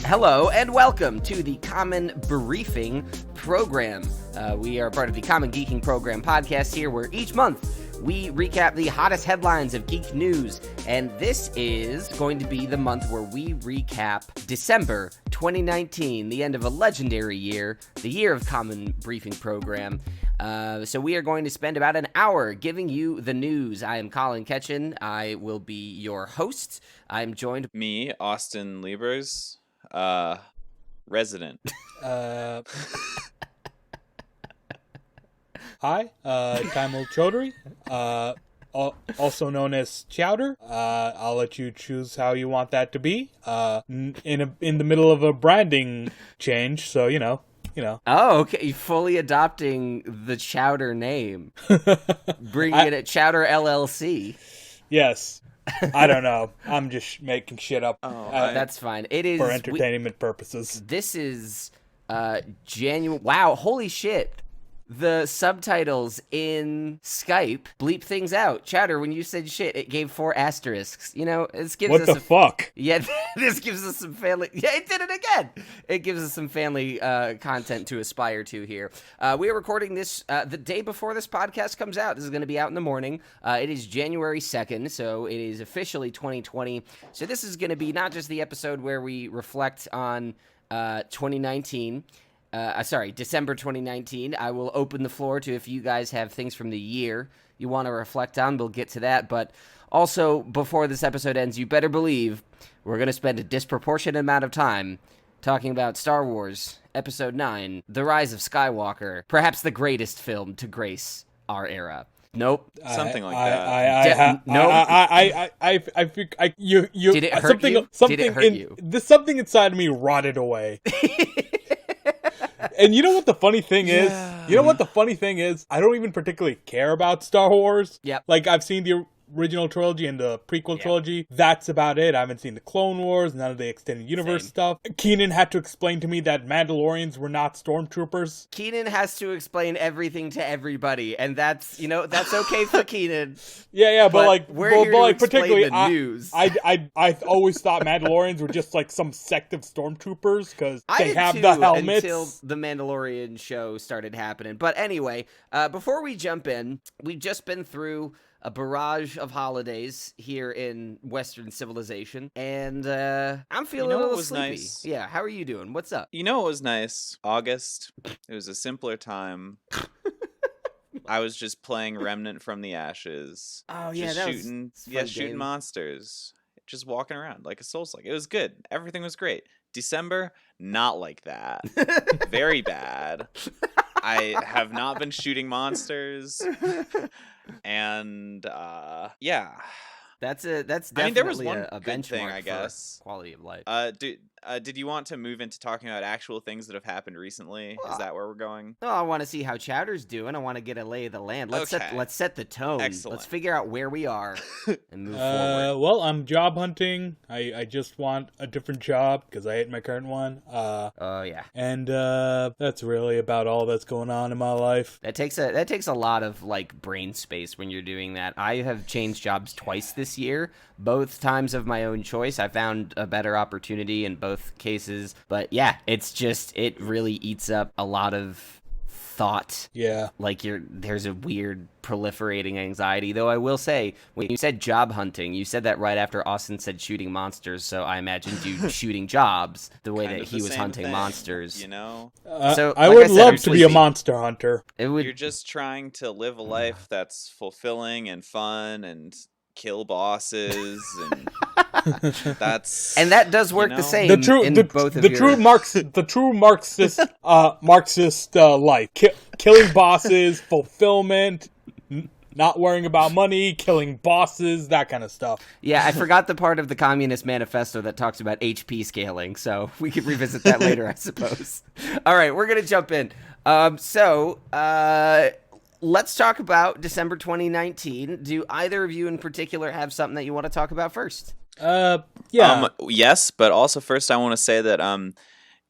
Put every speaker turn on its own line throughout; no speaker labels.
Hello and welcome to the Common Briefing Program. We are part of the Common Geeking Program podcast here, where each month we recap the hottest headlines of geek news, and this is going to be the month where we recap December 2019, the end of a legendary year, the year of Common Briefing Program. So we are going to spend about an hour giving you the news. I am Colin Ketchen. I will be your host. I'm joined...
Me, Austin Liebers, resident.
Hi, Kaimel Chowder, also known as Chowder. I'll let you choose how you want that to be. In the middle of a branding change, so you know.
Oh, okay. Fully adopting the Chowder name, bringing it at Chowder LLC.
Yes. I don't know. I'm just making shit up.
That's fine. It is
for entertainment purposes.
This is January. Wow, holy shit. The subtitles in Skype bleep things out. Chowder, when you said shit, it gave 4 asterisks. You know, this gives
what
us
the fuck?
Yeah, this gives us some family... Yeah, it did it again! It gives us some family content to aspire to here. We are recording this the day before this podcast comes out. This is going to be out in the morning. It is January 2nd, so it is officially 2020. So this is going to be not just the episode where we reflect on 2019... December 2019. I will open the floor to if you guys have things from the year you want to reflect on. We'll get to that. But also, before this episode ends, you better believe we're going to spend a disproportionate amount of time talking about Star Wars Episode 9, The Rise of Skywalker, perhaps the greatest film to grace our era. Nope.
Something like that.
I think you.
Did it hurt you? Did it hurt you?
Something inside of me rotted away. And you know what the funny thing is? You know what the funny thing is? I don't even particularly care about Star Wars.
Yep.
Like, I've seen the original trilogy and the prequel trilogy. That's about it. I haven't seen the Clone Wars, none of the extended universe stuff. Keenan had to explain to me that Mandalorians were not stormtroopers.
Keenan has to explain everything to everybody, and that's okay for Keenan.
But
we're here to
particularly
explain the news.
I always thought Mandalorians were just like some sect of stormtroopers because they have the helmets.
Until the Mandalorian show started happening. But anyway, before we jump in, we've just been through a barrage of holidays here in Western civilization, and I'm feeling a little sleepy.
Nice.
Yeah, how are you doing? What's up?
You know what was nice? August. It was a simpler time. I was just playing Remnant from the Ashes.
Oh yeah,
just
that
shooting,
was
shooting monsters, just walking around like a Souls-like. It was good. Everything was great. December, not like that. Very bad. I have not been shooting monsters, and
That's definitely
I mean, there was one
a
good
benchmark
thing, I guess.
for quality of life.
Did you want to move into talking about actual things that have happened recently? Is that where we're going?
No, I want to see how Chowder's doing. I want to get a lay of the land. Let's set the tone.
Excellent.
Let's figure out where we are and move forward.
Well, I'm job hunting. I just want a different job because I hate my current one.
Yeah.
And that's really about all that's going on in my life.
That takes a lot of like brain space when you're doing that. I have changed jobs twice this year, both times of my own choice. I found a better opportunity in both cases, but yeah, it really eats up a lot of thought.
Yeah,
like there's a weird proliferating anxiety. Though I will say, when you said job hunting, you said that right after Austin said shooting monsters, so I imagined you shooting jobs the way that he was hunting monsters.
You know,
so I would love to be a monster hunter.
You're just trying to live a life that's fulfilling and fun and kill bosses and
that does work the same.
The true Marxist life, killing bosses, fulfillment, not worrying about money, killing bosses, that kind of stuff.
Yeah, I forgot the part of the Communist Manifesto that talks about HP scaling, so we could revisit that later, I suppose. All right, we're gonna jump in. Let's talk about December 2019. Do either of you in particular have something that you want to talk about first?
Yes, but also first I want to say that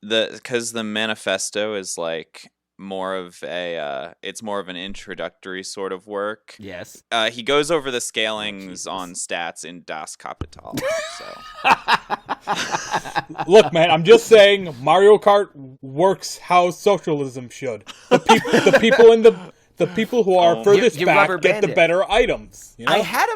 because the manifesto is like more of it's more of an introductory sort of work.
Yes.
He goes over the scalings on stats in Das Kapital. So
Look, man, I'm just saying Mario Kart works how socialism should. The people who are furthest
you
back
rubber
get
band
the
it.
better items. You know?
I had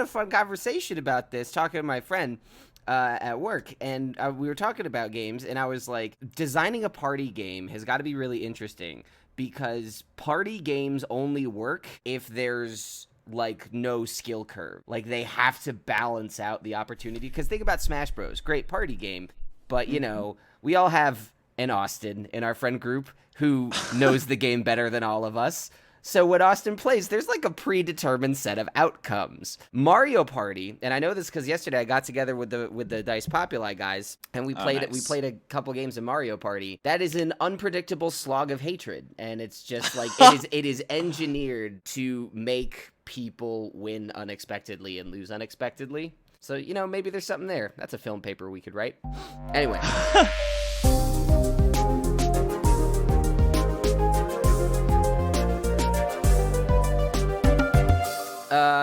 a fun conversation about this talking to my friend at work, and we were talking about games, and I was like, designing a party game has got to be really interesting because party games only work if there's like no skill curve. Like they have to balance out the opportunity, because think about Smash Bros, great party game, but you know, we all have an Austin in our friend group who knows the game better than all of us. So when Austin plays, there's like a predetermined set of outcomes. Mario Party, and I know this because yesterday I got together with the Dice Populi guys, and we played
nice.
We played a couple games of Mario Party. That is an unpredictable slog of hatred, and it's just like it is engineered to make people win unexpectedly and lose unexpectedly. So you know, maybe there's something there. That's a film paper we could write. Anyway.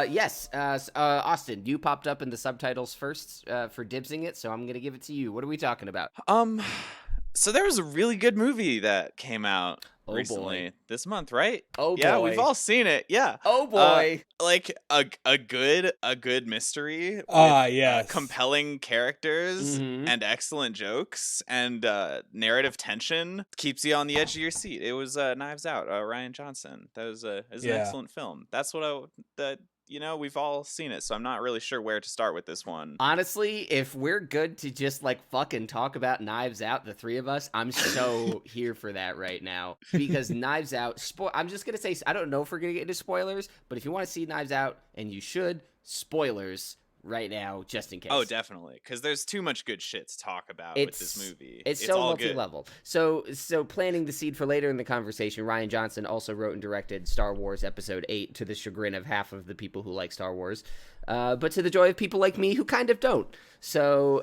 Yes, Austin, you popped up in the subtitles first for dibsing it, so I'm going to give it to you. What are we talking about?
So there was a really good movie that came out recently this month, right?
Oh
yeah,
boy.
we've all seen it. Yeah.
Oh boy.
Like a good mystery with
yes.
compelling characters and excellent jokes and narrative tension keeps you on the edge of your seat. It was Knives Out, Ryan Johnson. That was an excellent film. That's what you know, we've all seen it, so I'm not really sure where to start with this one.
Honestly, if we're good to just like fucking talk about Knives Out, the three of us, I'm so here for that right now. Because Knives Out, I'm just going to say, I don't know if we're going to get into spoilers, but if you want to see Knives Out, and you should, spoilers right now, just in case.
Oh, definitely, because there's too much good shit to talk about with this movie.
It's so
all
multi-level. So planting the seed for later in the conversation, Ryan Johnson also wrote and directed Star Wars Episode 8 to the chagrin of half of the people who like Star Wars, but to the joy of people like me who kind of don't. So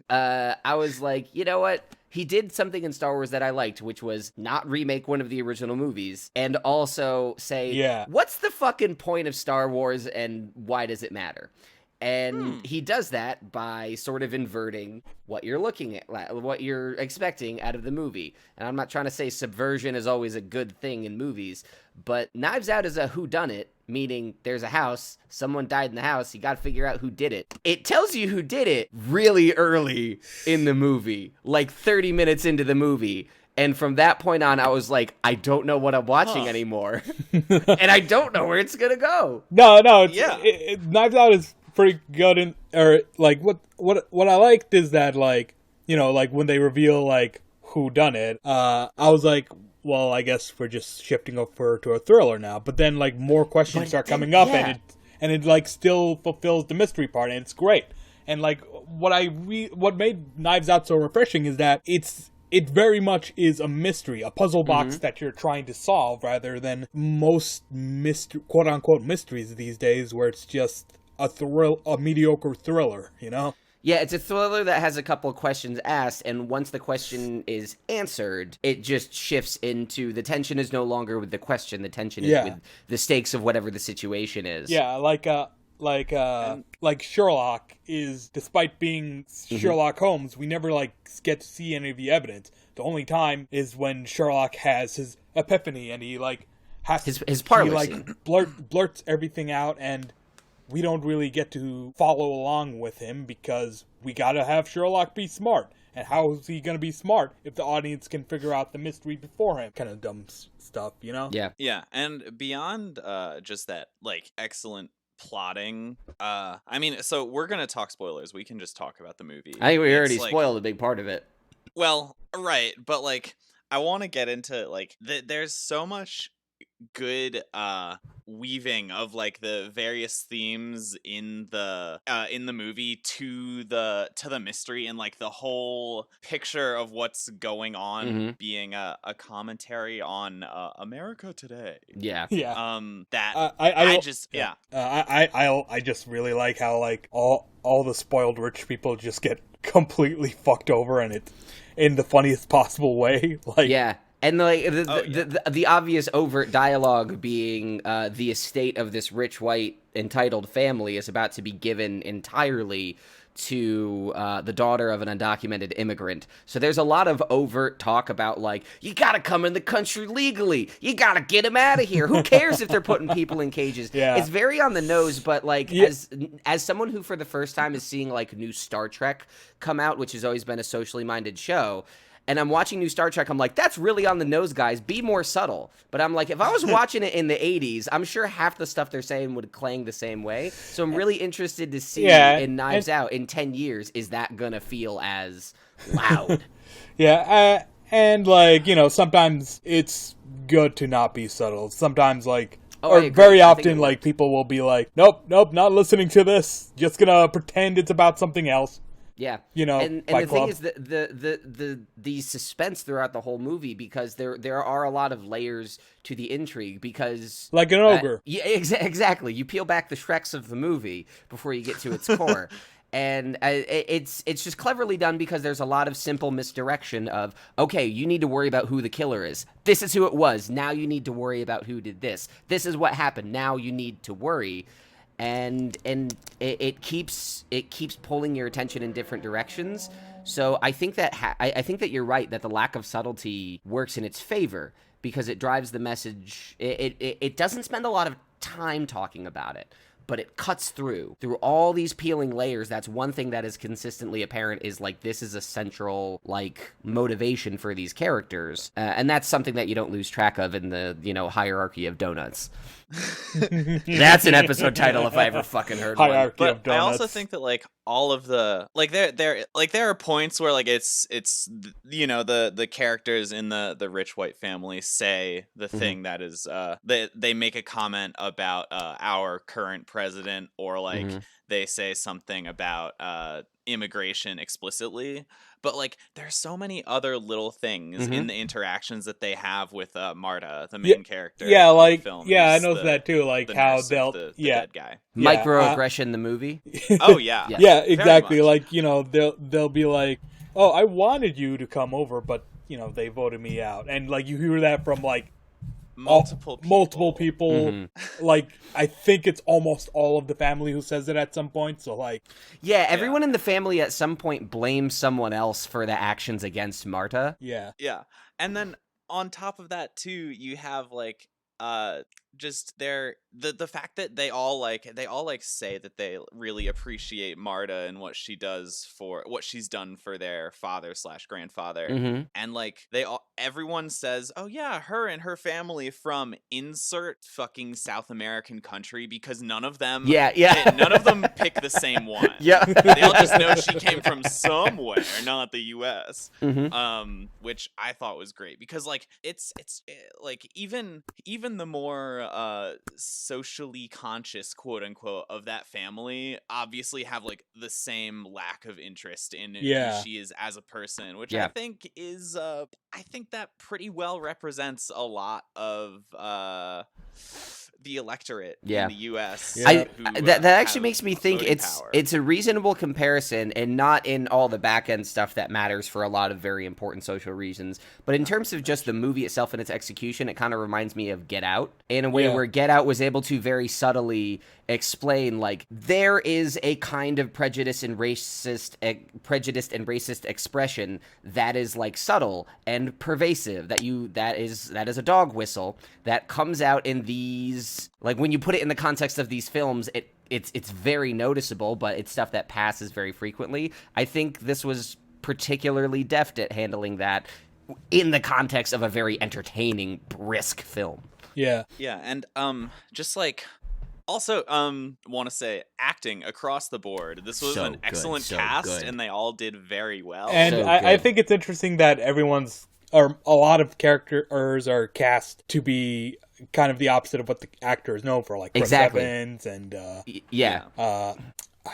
I was like, you know what? He did something in Star Wars that I liked, which was not remake one of the original movies and also say, what's the fucking point of Star Wars and why does it matter? And he does that by sort of inverting what you're looking at, what you're expecting out of the movie. And I'm not trying to say subversion is always a good thing in movies, but Knives Out is a whodunit, meaning there's a house, someone died in the house, you got to figure out who did it. It tells you who did it really early in the movie, like 30 minutes into the movie. And from that point on, I was like, I don't know what I'm watching anymore. And I don't know where it's going to go.
No, Knives Out is pretty good, like what I liked is that, like, you know, like when they reveal like who done it, I was like, well, I guess we're just shifting over to a thriller now. But then like more questions start coming up, and it like still fulfills the mystery part, and it's great. And like what made Knives Out so refreshing is that it very much is a mystery, a puzzle box that you're trying to solve, rather than most quote unquote mysteries these days, where it's just a mediocre thriller, you know?
Yeah, it's a thriller that has a couple of questions asked, and once the question is answered, it just shifts into the tension is no longer with the question, the tension is with the stakes of whatever the situation is.
Yeah, like Sherlock is, despite being Sherlock Holmes, we never like get to see any of the evidence. The only time is when Sherlock has his epiphany and he like has
his parlor
he
scene.
blurts everything out, and we don't really get to follow along with him because we gotta have Sherlock be smart. And how is he gonna be smart if the audience can figure out the mystery before him? Kind of dumb stuff, you know?
Yeah.
Yeah, and beyond just that, like, excellent plotting, I mean, so we're gonna talk spoilers. We can just talk about the movie.
I think we already spoiled a big part of it.
Well, right, but, like, I want to get into, like, there's so much good weaving of like the various themes in the movie to the mystery, and like the whole picture of what's going on being a commentary on America today.
Yeah.
That
I just really like how like all the spoiled rich people just get completely fucked over, and it in the funniest possible way. Like,
yeah, And like
Oh, yeah.
the obvious overt dialogue being the estate of this rich white entitled family is about to be given entirely to the daughter of an undocumented immigrant. So there's a lot of overt talk about like, you gotta come in the country legally, you gotta get them out of here. Who cares if they're putting people in cages?
Yeah.
It's very on the nose, but like as someone who for the first time is seeing like new Star Trek come out, which has always been a socially minded show, and I'm watching new Star Trek, I'm like, that's really on the nose, guys. Be more subtle. But I'm like, if I was watching it in the 80s, I'm sure half the stuff they're saying would clang the same way. So I'm really interested to see in Knives Out in 10 years, is that going to feel as loud?
Yeah, and like, you know, sometimes it's good to not be subtle. Sometimes like, or very often like people will be like, nope, not listening to this. Just gonna pretend it's about something else.
Yeah,
you know,
and the thing is that the suspense throughout the whole movie, because there are a lot of layers to the intrigue, because
like an ogre.
Yeah, exactly. You peel back the Shreks of the movie before you get to its core. And it's just cleverly done, because there's a lot of simple misdirection of, okay, you need to worry about who the killer is. This is who it was. Now you need to worry about who did this. This is what happened. Now you need to worry. And it keeps pulling your attention in different directions. So I think that I think that you're right, that the lack of subtlety works in its favor, because it drives the message. It doesn't spend a lot of time talking about it, but it cuts through all these peeling layers. That's one thing that is consistently apparent, is like, this is a central like motivation for these characters, and that's something that you don't lose track of in the, you know, hierarchy of donuts. That's an episode title if I ever fucking heard
Hierarchy
one.
of Donuts.
I also think that like all of the like there are points where like it's you know, the characters in the rich white family say the thing that is they make a comment about our current president, or like they say something about immigration explicitly. But like, there's so many other little things in the interactions that they have with Marta, the main character.
Yeah, like,
in the film,
I know that too. Like how they'll
the dead guy.
Microaggression, the movie.
Oh yeah,
yeah, exactly. Like, you know, they'll be like, oh, I wanted you to come over, but you know, they voted me out, and like you hear that from like multiple people. Like, I think it's almost all of the family who says it at some point. So like,
yeah, everyone in the family at some point blames someone else for the actions against Marta.
Yeah,
and then on top of that too, you have like just the fact that they all say that they really appreciate Marta and what she's done for their father/grandfather, and like everyone says, oh yeah, her and her family from insert fucking South American country, because none of them none of them pick the same one. They all just know she came from somewhere, not the US. Which I thought was great, because like it's like even the more socially conscious, quote unquote, of that family obviously have like the same lack of interest in who she is as a person, which I think is I think that pretty well represents a lot of the electorate in the US.
That actually makes me think it's a reasonable comparison, and not in all the back end stuff that matters for a lot of very important social reasons, but in terms of just the movie itself and its execution, it kind of reminds me of Get Out, in a way where Get Out was able to very subtly explain, like, there is a kind of prejudiced and racist expression that is like subtle and pervasive, that is a dog whistle that comes out in these, like, when you put it in the context of these films, it's very noticeable, but it's stuff that passes very frequently. I think this was particularly deft at handling that in the context of a very entertaining, brisk film.
Yeah, and just like, also, want to say acting across the board. This was an excellent cast, and they all did very well.
And I think it's interesting that a lot of characters are cast to be kind of the opposite of what the actor is known for, like Chris Evans and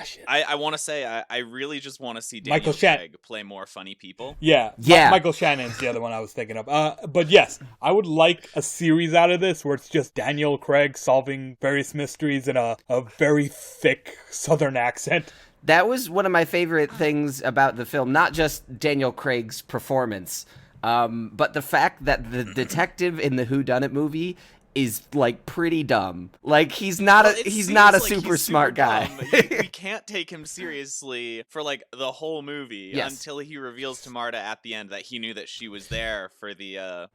shit.
I want to say I really just want to see Daniel Craig play more funny people.
Yeah. Michael Shannon's the other one I was thinking of. But yes, I would like a series out of this where it's just Daniel Craig solving various mysteries in a very thick Southern accent.
That was one of my favorite things about the film, not just Daniel Craig's performance, But the fact that the detective in the whodunit movie is like pretty dumb. Like he's not a super smart guy.
We can't take him seriously for like the whole movie
Yes.
until he reveals to Marta at the end that he knew that she was there for the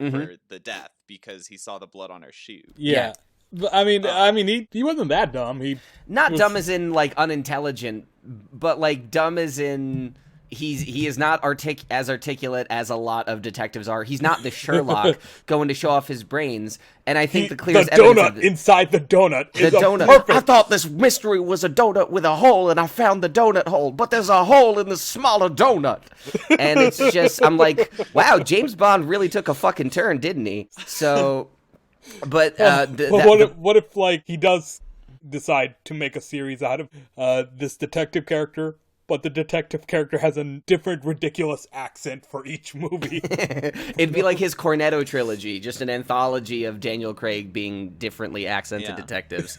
death because he saw the blood on her shoe.
Yeah. But, I mean, he wasn't that dumb. He
Not dumb as in like unintelligent, but like dumb as in he is not as articulate as a lot of detectives are. He's not the Sherlock going to show off his brains. And I think the clearest evidence
donut
of
inside the donut is
the donut.
perfect.
I thought this mystery was a donut with a hole, and I found the donut hole, but there's a hole in the smaller donut. And it's just, I'm like, wow, James Bond really took a fucking turn, didn't he? So, but
what if like he does decide to make a series out of this detective character? But the detective character has a different ridiculous accent for each movie.
It'd be like his Cornetto trilogy, just an anthology of Daniel Craig being differently accented detectives.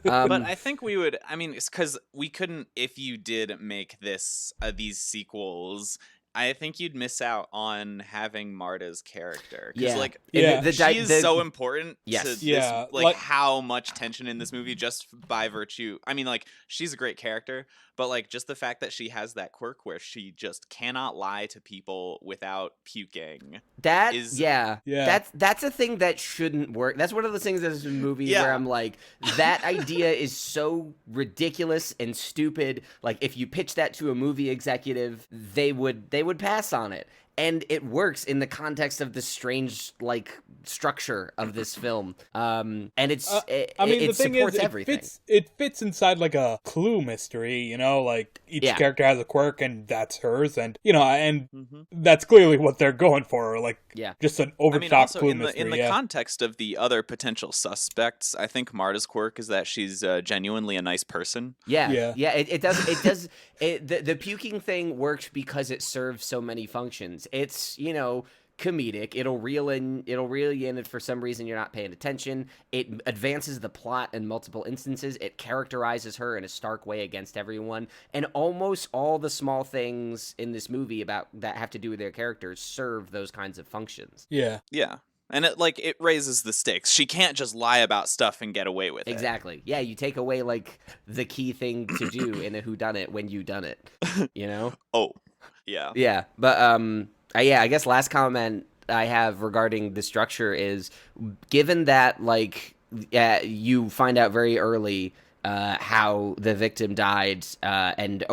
But I think we would, I mean, it's because we couldn't, if you did make these sequels, I think you'd miss out on having Marta's character. Because, she is so important to this, like, how much tension in this movie just by virtue. I mean, like, she's a great character, but, like, just the fact that she has that quirk where she just cannot lie to people without puking.
That's a thing that shouldn't work. That's one of those things in this movie where I'm like, that idea is so ridiculous and stupid. Like, if you pitch that to a movie executive, they would pass on it. And it works in the context of the strange, like, structure of this film. And it supports everything.
It fits inside, like, a Clue mystery, you know? Like, each character has a quirk, and that's hers. And, you know, that's clearly what they're going for. Like, just an over-the-top Clue mystery.
In the context of the other potential suspects, I think Marta's quirk is that she's genuinely a nice person.
It does. The puking thing works because it serves so many functions. It's, you know, comedic. It'll reel you in if for some reason you're not paying attention. It advances the plot in multiple instances. It characterizes her in a stark way against everyone. And almost all the small things in this movie about that have to do with their characters serve those kinds of functions.
Yeah. And it raises the stakes. She can't just lie about stuff and get away with it.
Exactly. Yeah, you take away like the key thing to do in a whodunit when you done it. You know?
Oh. Yeah.
Yeah. But I guess last comment I have regarding the structure is, given that like you find out very early how the victim died, and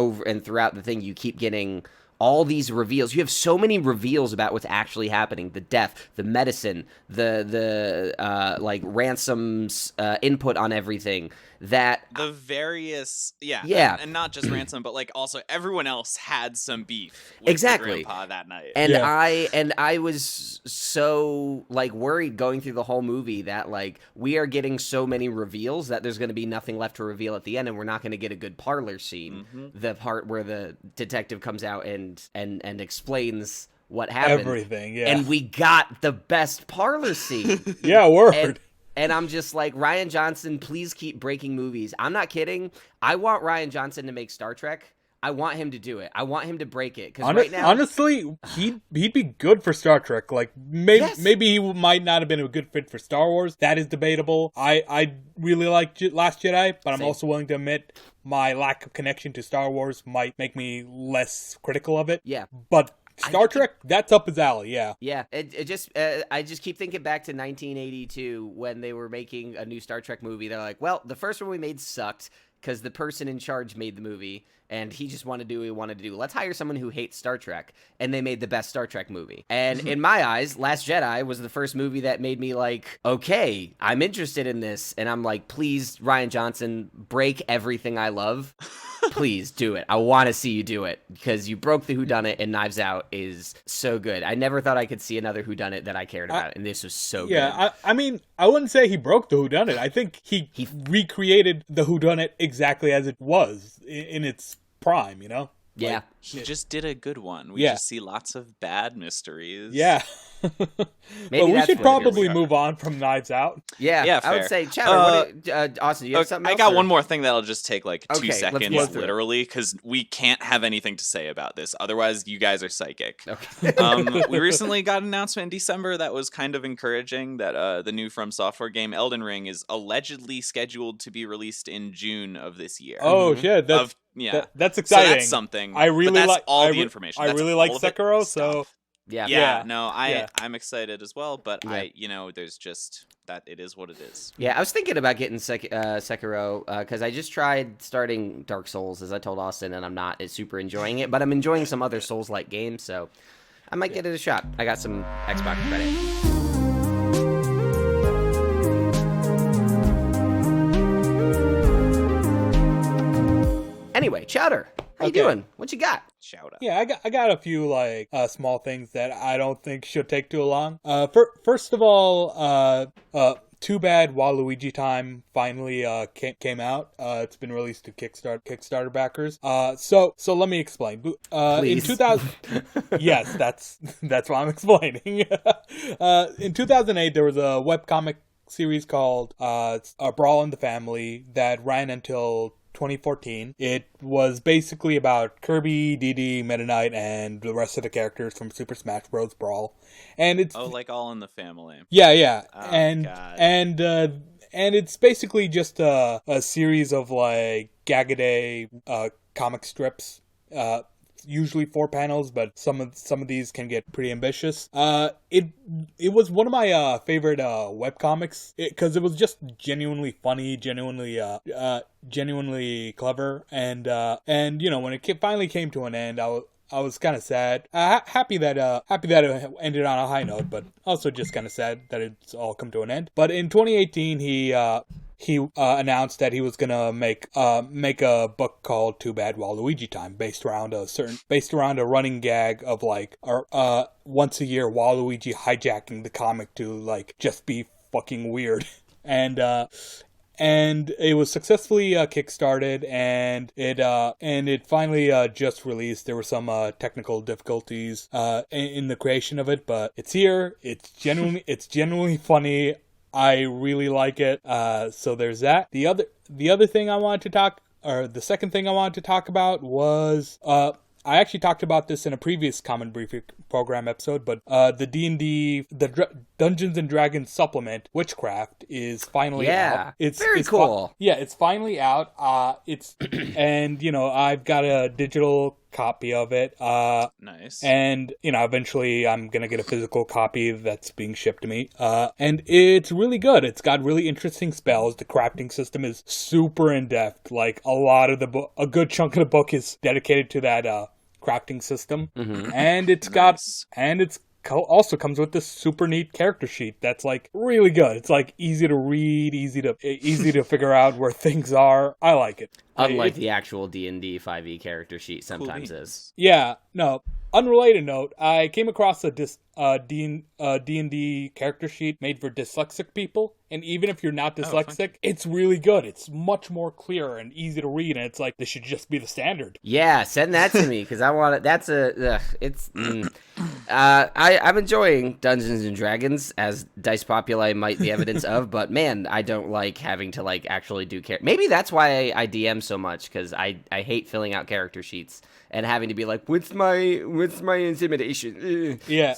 throughout the thing you keep getting all these reveals. You have so many reveals about what's actually happening: the death, the medicine, the like Ransom's input on everything. That
the various and not just Ransom, but like also everyone else had some beef with the grandpa that night.
And I was so like worried going through the whole movie that like we are getting so many reveals that there's going to be nothing left to reveal at the end, and we're not going to get a good parlor scene. The part where the detective comes out and explains what happened.
Everything,
And we got the best parlor scene.
Word.
And I'm just like, Rian Johnson, please keep breaking movies. I'm not kidding. I want Rian Johnson to make Star Trek. I want him to do it. I want him to break it. Because right now,
honestly, he'd be good for Star Trek. Like maybe he might not have been a good fit for Star Wars. That is debatable. I really like Last Jedi, but I'm also willing to admit my lack of connection to Star Wars might make me less critical of it.
Yeah,
but Star Trek, that's up his alley, yeah.
Yeah, I just keep thinking back to 1982 when they were making a new Star Trek movie. They're like, well, the first one we made sucked because the person in charge made the movie, and he just wanted to do what he wanted to do. Let's hire someone who hates Star Trek, and they made the best Star Trek movie. And in my eyes, Last Jedi was the first movie that made me like, okay, I'm interested in this. And I'm like, please, Rian Johnson, break everything I love. Please do it. I want to see you do it, because you broke the whodunit, and Knives Out is so good. I never thought I could see another whodunit that I cared about, and this was so good.
Yeah, I mean, I wouldn't say he broke the whodunit. I think he recreated the whodunit exactly as it was in its prime, you know?
Yeah.
Like, he just did a good one. We just see lots of bad mysteries.
Yeah.
Maybe
we
that's
should
what it
probably
is.
move on from Knives Out.
Yeah, I would
fair.
say, Chowder, Austin, you have something
I
else?
got
or-
one more thing that'll just take like
Okay,
2
let's
seconds,
blow through it.
literally, because we can't have anything to say about this. Otherwise, you guys are psychic.
Okay.
We recently got an announcement in December that was kind of encouraging that the new From Software game Elden Ring is allegedly scheduled to be released in June of this year.
Oh shit, that's
So
exciting.
that's something.
I really
but that's
like
all the information.
I
That's
really like
all of it.
Sekiro,
Stop.
so
Yeah.
Yeah,
Yeah.
no,
Yeah.
I'm excited as well, but
Yeah.
there's just that it is what it is.
Yeah, I was thinking about getting Sekiro because I just tried starting Dark Souls, as I told Austin, and I'm not super enjoying it, but I'm enjoying some other Souls-like games, so I might get it a shot. I got some Xbox credit. Anyway, Chowder, how you
Okay.
doing? What you got?
Shout out.
yeah, I got a few like small things that I don't think should take too long. First of all, Too Bad Waluigi Time finally came out. It's been released to Kickstarter backers. So let me explain. In
Please.
2000, yes, that's what I'm explaining. In 2008, there was a webcomic series called A Brawl in the Family that ran until 2014. It was basically about Kirby, Dee, Meta Knight, and the rest of the characters from Super Smash Bros. Brawl. And it's
like All in the Family.
yeah,
Oh,
and
God.
and it's basically just a series of like gag-a-day comic strips. Usually 4 panels, but some of these can get pretty ambitious. It was one of my favorite webcomics because it was just genuinely funny, genuinely clever, and when it finally came to an end, I was kind of sad. Happy that it ended on a high note, but also just kind of sad that it's all come to an end. But in 2018, he announced that he was gonna make a book called Too Bad Waluigi Time, based around a running gag of like once a year Waluigi hijacking the comic to like just be fucking weird, and it was successfully kickstarted, and it finally just released. There were some technical difficulties in the creation of it, but it's here. It's genuinely funny. I really like it. So there's that. The other thing I wanted to talk, or the second thing I wanted to talk about was I actually talked about this in a previous Common Briefing program episode, but the D&D, Dungeons and Dragons supplement, Witchcraft, is finally out.
It's very cool.
It's finally out. And I've got a digital copy of it.
Nice.
And eventually I'm gonna get a physical copy that's being shipped to me. And it's really good. It's got really interesting spells. The crafting system is super in depth. Like a good chunk of the book is dedicated to that crafting system, and it's also comes with this super neat character sheet that's like really good. It's like easy to read, easy to figure out where things are. I like it.
Unlike the actual D&D 5e character sheet sometimes is.
Yeah, no. Unrelated note, I came across a D&D character sheet made for dyslexic people, and even if you're not dyslexic, it's really good. It's much more clear and easy to read, and it's like, this should just be the standard.
Yeah, send that to me, because I want it. That's I'm enjoying Dungeons and Dragons, as Dice Populi might be evidence of, but man, I don't like having to like actually do maybe that's why I DM so much, because I hate filling out character sheets and having to be like, what's my intimidation?
Yeah,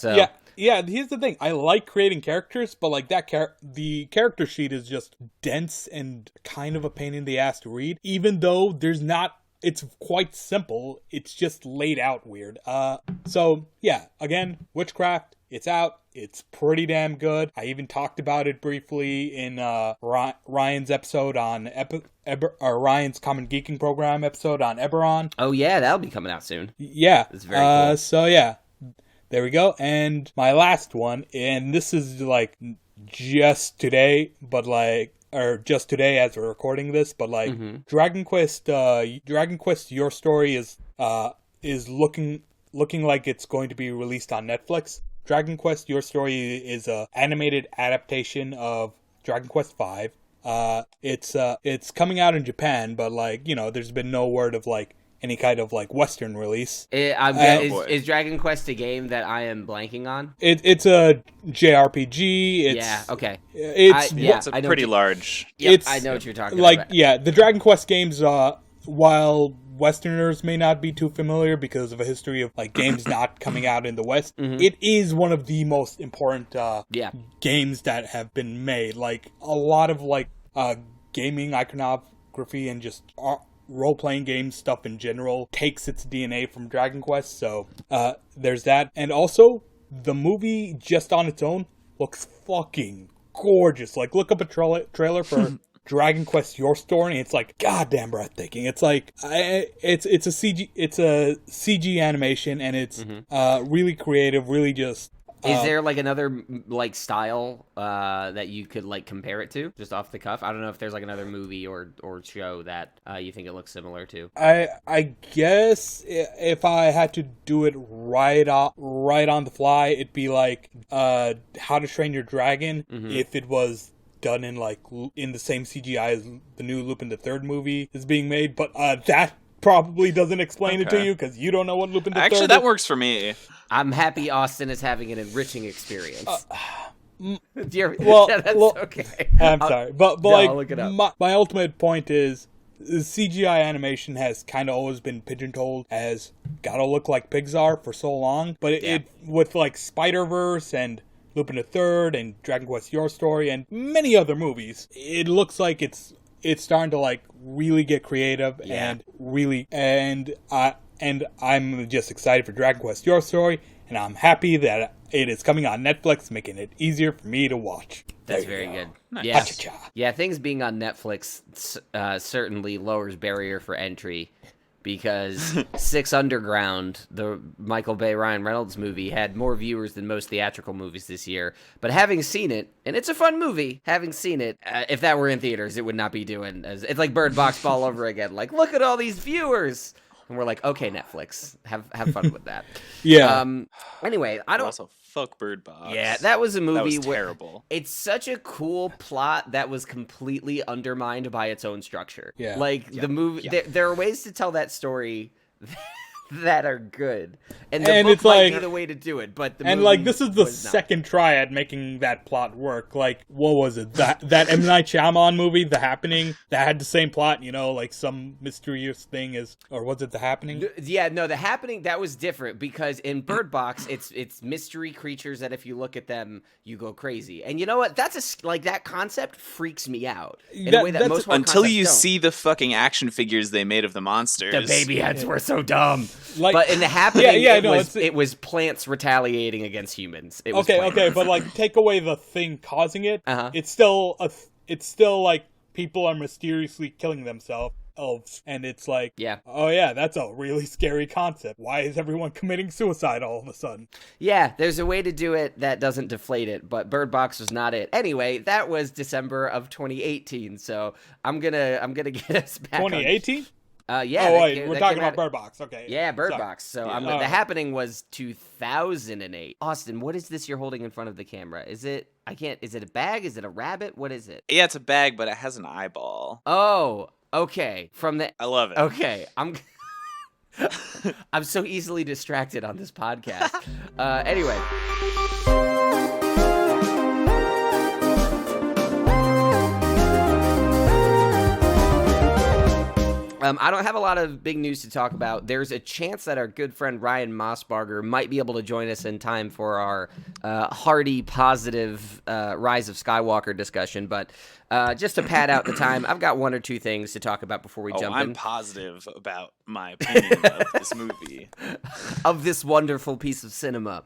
here's the thing. I like creating characters, but like the character sheet is just dense and kind of a pain in the ass to read, even though it's quite simple. It's just laid out weird. So yeah, again, Witchcraft, it's out. It's pretty damn good. I even talked about it briefly in Ryan's episode on Ryan's Common Geeking Program episode on Eberron.
Oh yeah, that'll be coming out soon.
Yeah,
it's very cool.
So yeah, there we go. And my last one, and this is like just today, just today as we're recording this, but like Dragon Quest Your Story is looking like it's going to be released on Netflix. Dragon Quest Your Story is a animated adaptation of Dragon Quest V. It's coming out in Japan, but like, there's been no word of like any kind of like Western release.
Is Dragon Quest a game that I am blanking on?
It's a JRPG.
Yeah. Okay.
It's a pretty large.
Yep, I know what you're talking about.
The Dragon Quest games, while Westerners may not be too familiar because of a history of like games not coming out in the West, it is one of the most important games that have been made. Like a lot of like gaming iconography and just role-playing game stuff in general takes its DNA from Dragon Quest. So there's that, and also the movie just on its own looks fucking gorgeous. Like look up a trailer for Dragon Quest Your Story, and it's like goddamn breathtaking. It's like it's a CG animation, and it's really creative, really just.
Is there like another like style that you could like compare it to, just off the cuff? I don't know if there's like another movie or show that you think it looks similar to.
I guess if I had to do it right on the fly, it'd be like How to Train Your Dragon if it was done in like in the same CGI as the new Lupin the Third movie is being made, but that probably doesn't explain it to you because you don't know what Lupin the Third is.
Actually, that works for me.
I'm happy Austin is having an enriching experience.
That's
okay.
I'm sorry, but like
look it up.
My ultimate point is CGI animation has kind of always been pigeonholed as gotta look like Pixar for so long, but it with like Spider-Verse and Lupin the Third and Dragon Quest Your Story and many other movies, it looks like it's starting to like really get creative and really and I'm just excited for Dragon Quest Your Story, and I'm happy that it is coming on Netflix, making it easier for me to watch.
That's very good.
Nice.
Yeah, things being on Netflix certainly lowers barrier for entry, because Six Underground, the Michael Bay Ryan Reynolds movie, had more viewers than most theatrical movies this year. But having seen it, and it's a fun movie, having seen it, if that were in theaters, it would not be doing it's like Bird Box all over again. Like, look at all these viewers. And we're like, okay, Netflix, have fun with that. Anyway, I don't.
Also, fuck Bird Box.
Yeah, that was a movie
that was terrible.
It's such a cool plot that was completely undermined by its own structure.
Yeah.
Like the movie, there are ways to tell that story that are good, and the book
it's
might
like
be the way to do it. But the
and
movie
like this is the
was not.
second try at making that plot work. Like what was it, that M. Night Shyamalan movie, The Happening, that had the same plot, like some mysterious thing is, or was it The Happening?
Yeah, no, The Happening, that was different, because in Bird Box it's mystery creatures that if you look at them you go crazy. And you know what, that's like that concept freaks me out in a way that most horror
until you
concepts don't.
see the fucking action figures they made of the monsters.
The baby heads were so dumb.
Like,
but in The Happening,
it
it was plants retaliating against humans. It was
okay, but like take away the thing causing it, it's still like people are mysteriously killing themselves. And it's like, that's a really scary concept. Why is everyone committing suicide all of a sudden?
Yeah, there's a way to do it that doesn't deflate it, but Bird Box was not it. Anyway, that was December of 2018, so I'm gonna get us back.
2018?
Yeah.
Oh, wait, we're talking about Bird Box. Okay.
Yeah, Bird Box. So The Happening was 2008. Austin, what is this you're holding in front of the camera? Is it a bag? Is it a rabbit? What is it?
Yeah, it's a bag, but it has an eyeball.
Oh, okay.
I love it.
Okay, I'm so easily distracted on this podcast. Anyway. I don't have a lot of big news to talk about. There's a chance that our good friend Ryan Mossbarger might be able to join us in time for our hearty, positive Rise of Skywalker discussion. But just to pad out the time, I've got one or two things to talk about before we jump in.
I'm positive about my opinion of this movie.
Of this wonderful piece of cinema.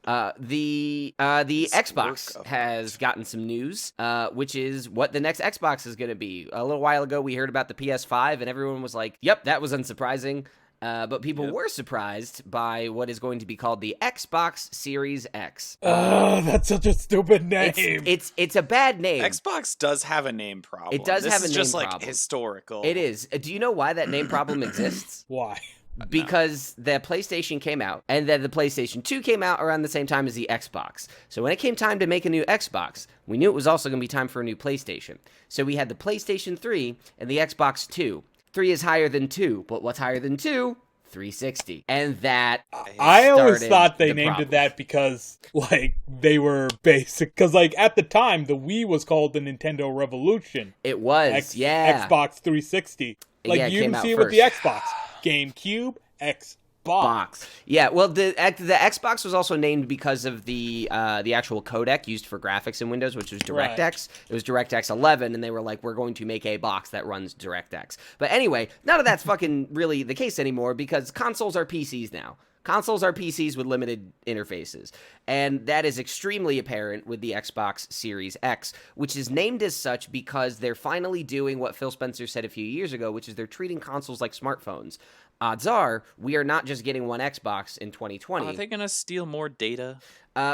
The Xbox has gotten some news, which is what the next Xbox is going to be. A little while ago, we heard about the PS5, and everyone was like, yep, that was unsurprising. But people were surprised by what is going to be called the Xbox Series X.
That's such a stupid name.
It's a bad name.
Xbox does have a name problem.
It does have a name problem.
This is just like historical.
It is. Do you know why that name problem exists?
Why?
Because the PlayStation came out, and then the PlayStation 2 came out around the same time as the Xbox. So when it came time to make a new Xbox, we knew it was also going to be time for a new PlayStation. So we had the PlayStation 3 and the Xbox 2. 3 is higher than 2, but what's higher than 2? 360. And that
I always
started
thought they
the
named
problem.
it that because, like, they were basic. Because, like, at the time, the Wii was called the Nintendo Revolution.
It was, yeah.
Xbox 360. Like,
Yeah, it
you
came
even
out
see it with the
first.
Xbox. GameCube, Xbox.
Box. Yeah, well, the Xbox was also named because of the actual codec used for graphics in Windows, which was DirectX.
Right.
It was DirectX 11, and they were like, we're going to make a box that runs DirectX. But anyway, none of that's fucking really the case anymore because consoles are PCs now. Consoles are PCs with limited interfaces, and that is extremely apparent with the Xbox Series X, which is named as such because they're finally doing what Phil Spencer said a few years ago, which is they're treating consoles like smartphones. Odds are we are not just getting one Xbox in 2020.
Are they gonna steal more data?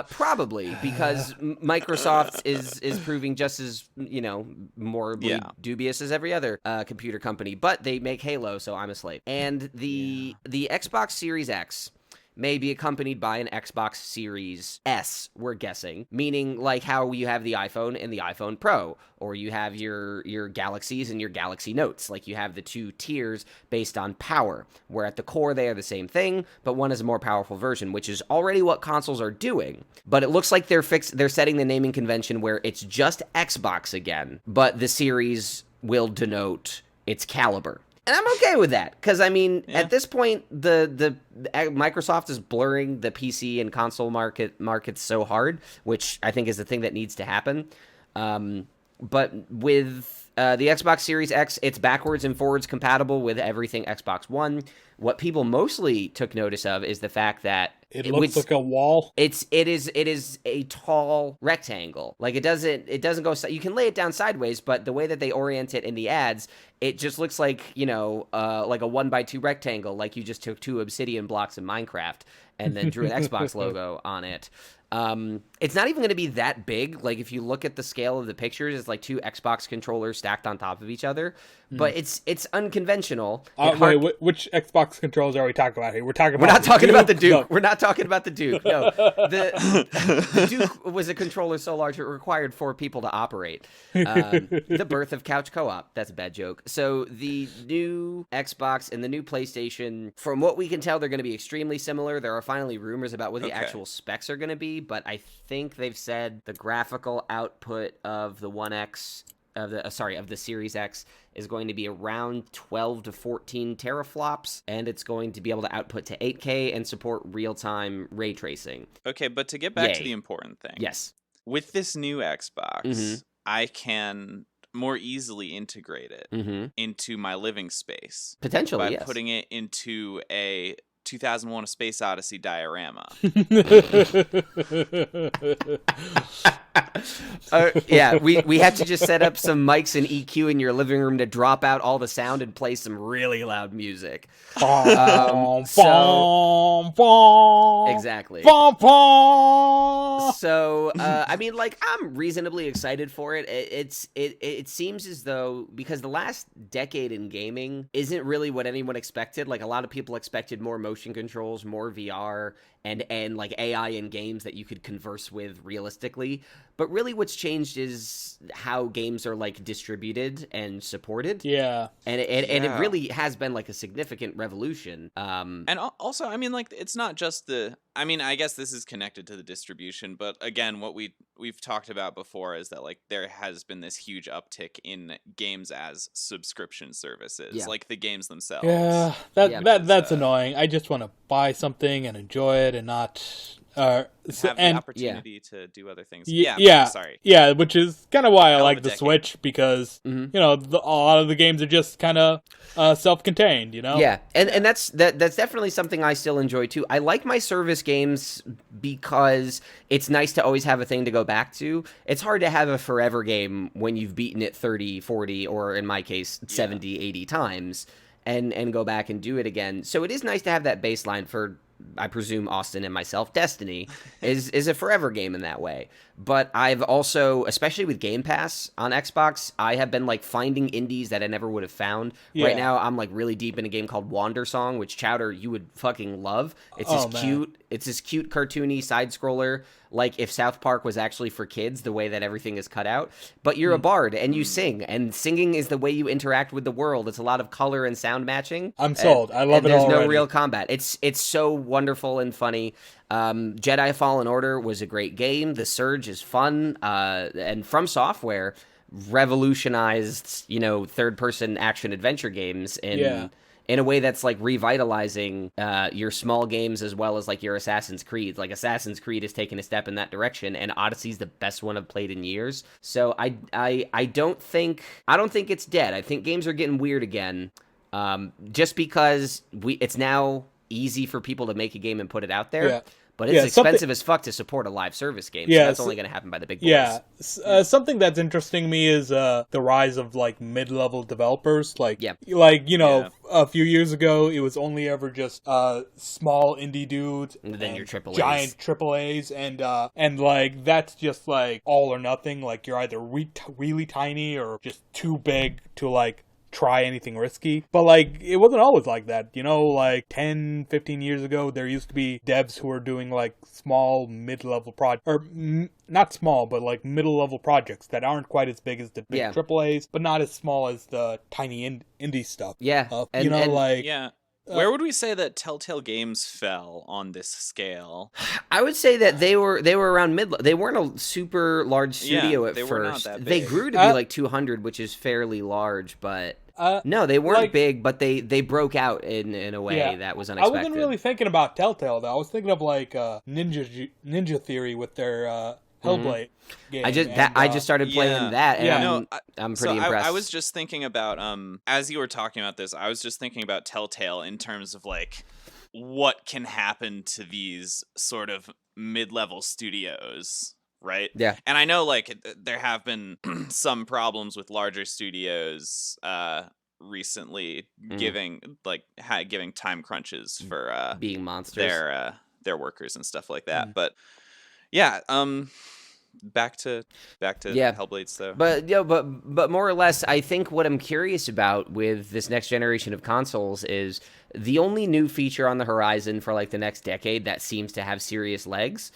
Probably because Microsoft is proving just as morally dubious as every other computer company, but they make Halo, so I'm a slave. And the Xbox Series X may be accompanied by an Xbox Series S, we're guessing, meaning like how you have the iPhone and the iPhone Pro, or you have your Galaxies and your Galaxy Notes. Like you have the two tiers based on power, where at the core they are the same thing, but one is a more powerful version, which is already what consoles are doing. But it looks like they're setting the naming convention where it's just Xbox again, but the Series will denote its caliber. And I'm okay with that, because, I mean, at this point, the Microsoft is blurring the PC and console markets so hard, which I think is the thing that needs to happen. But with the Xbox Series X, it's backwards and forwards compatible with everything Xbox One. What people mostly took notice of is the fact that
it looks like a wall.
It is a tall rectangle. Like it doesn't go. You can lay it down sideways, but the way that they orient it in the ads, it just looks like like a 1x2 rectangle. Like you just took 2 obsidian blocks in Minecraft and then drew an Xbox logo on it. It's not even going to be that big. Like if you look at the scale of the pictures, it's like 2 Xbox controllers stacked on top of each other. But it's unconventional.
Wait, which Xbox controllers are we talking about here? We're
not talking about the Duke.
No.
We're not talking about the Duke. No, the Duke was a controller so large it required 4 people to operate. The birth of couch co-op. That's a bad joke. So the new Xbox and the new PlayStation, from what we can tell, they're going to be extremely similar. There are finally rumors about what the actual specs are going to be, but I think they've said the graphical output of the One X of the Series X is going to be around 12 to 14 teraflops, and it's going to be able to output to 8K and support real-time ray tracing.
Okay, but to get back to the important thing.
Yes.
With this new Xbox, I can more easily integrate it into my living space.
Potentially,
by putting it into a 2001: A Space Odyssey diorama.
We have to just set up some mics and EQ in your living room to drop out all the sound and play some really loud music. Exactly. So, I mean, like, I'm reasonably excited for it. It seems as though, because the last decade in gaming isn't really what anyone expected. Like, a lot of people expected more motion controls, more VR, and like AI in games that you could converse with realistically. But really what's changed is how games are like distributed and supported.
Yeah.
And it really has been like a significant revolution.
And also, I mean, like, it's not just I mean, I guess this is connected to the distribution, but again, what we've talked about before is that like there has been this huge uptick in games as subscription services, like the games themselves.
Yeah, that's annoying. I just want to buy something and enjoy it and not
have the opportunity to do other things. Sorry.
Yeah, which is kind of why I like the Switch, because a lot of the games are just kind of self-contained,
Yeah, and that's definitely something I still enjoy too. I like my service games because it's nice to always have a thing to go back to. It's hard to have a forever game when you've beaten it 30, 40, or in my case 70, 80 times and go back and do it again. So it is nice to have that baseline for, I presume, Austin and myself. Destiny is a forever game in that way. But I've also, especially with Game Pass on Xbox, I have been like finding indies that I never would have found. Right now, I'm like really deep in a game called Wander Song, which Chowder, you would fucking love. It's cute. it's this cute cartoony side scroller, like if South Park was actually for kids, the way that everything is cut out. But you're a bard and you sing, and singing is the way you interact with the world. It's a lot of color and sound matching.
I'm sold. I love it
there's
already.
no real combat. It's so wonderful and funny. Jedi Fallen Order was a great game. The Surge is fun. And From Software revolutionized, third-person action adventure games in a way that's like revitalizing your small games as well as like your Assassin's Creed. Like Assassin's Creed has taken a step in that direction, and Odyssey's the best one I've played in years. So I don't think it's dead. I think games are getting weird again, just because it's now easy for people to make a game and put it out there.
Yeah.
But it's expensive as fuck to support a live service game, so that's only going to happen by the big boys.
Yeah, something that's interesting to me is the rise of like mid-level developers. A few years ago, it was only ever just small indie dudes,
and then your AAAs.
Giant AAAs, and like that's just like all or nothing. Like you're either really tiny or just too big to like try anything risky. But like it wasn't always like that, like 10-15 years ago there used to be devs who were doing like small mid-level not small but like middle-level projects that aren't quite as big as the big AAAs, but not as small as the tiny indie stuff.
Where would we say that Telltale Games fell on this scale?
I would say that they were around mid. They weren't a super large studio at
they
first.
Were not that big.
They grew to be like 200, which is fairly large, but no, they weren't big. But they broke out in a way that was unexpected.
I wasn't really thinking about Telltale though. I was thinking of like Ninja Theory with their Hellblade game.
I just started playing that, and I'm pretty impressed.
I was just thinking about as you were talking about this, I was just thinking about Telltale in terms of like what can happen to these sort of mid-level studios, right?
Yeah.
And I know like there have been some problems with larger studios recently giving time crunches for
being monsters,
their workers and stuff like that. But yeah, back to Hellblades though.
But more or less, I think what I'm curious about with this next generation of consoles is the only new feature on the horizon for like the next decade that seems to have serious legs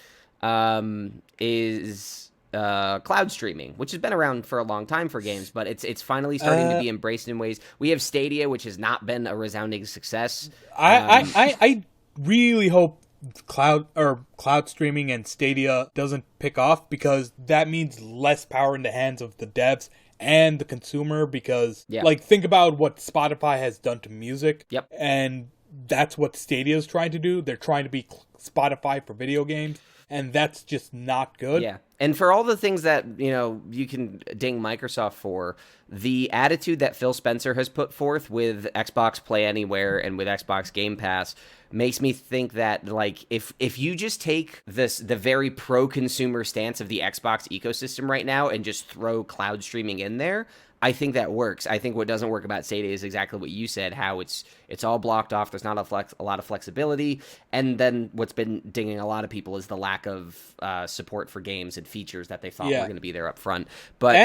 is cloud streaming, which has been around for a long time for games, but it's finally starting to be embraced in ways. We have Stadia, which has not been a resounding success.
I really hope cloud streaming and Stadia doesn't pick off, because that means less power in the hands of the devs and the consumer, because like think about what Spotify has done to music.
Yep.
And that's what Stadia is trying to do. They're trying to be Spotify for video games, and that's just not good.
Yeah. And for all the things that, you can ding Microsoft for, the attitude that Phil Spencer has put forth with Xbox Play Anywhere and with Xbox Game Pass makes me think that, like, if you just take the very pro-consumer stance of the Xbox ecosystem right now and just throw cloud streaming in there, I think that works. I think what doesn't work about Stadia is exactly what you said, how it's all blocked off. There's not a lot of flexibility. And then what's been dinging a lot of people is the lack of support for games and features that they thought were going to be there up front. But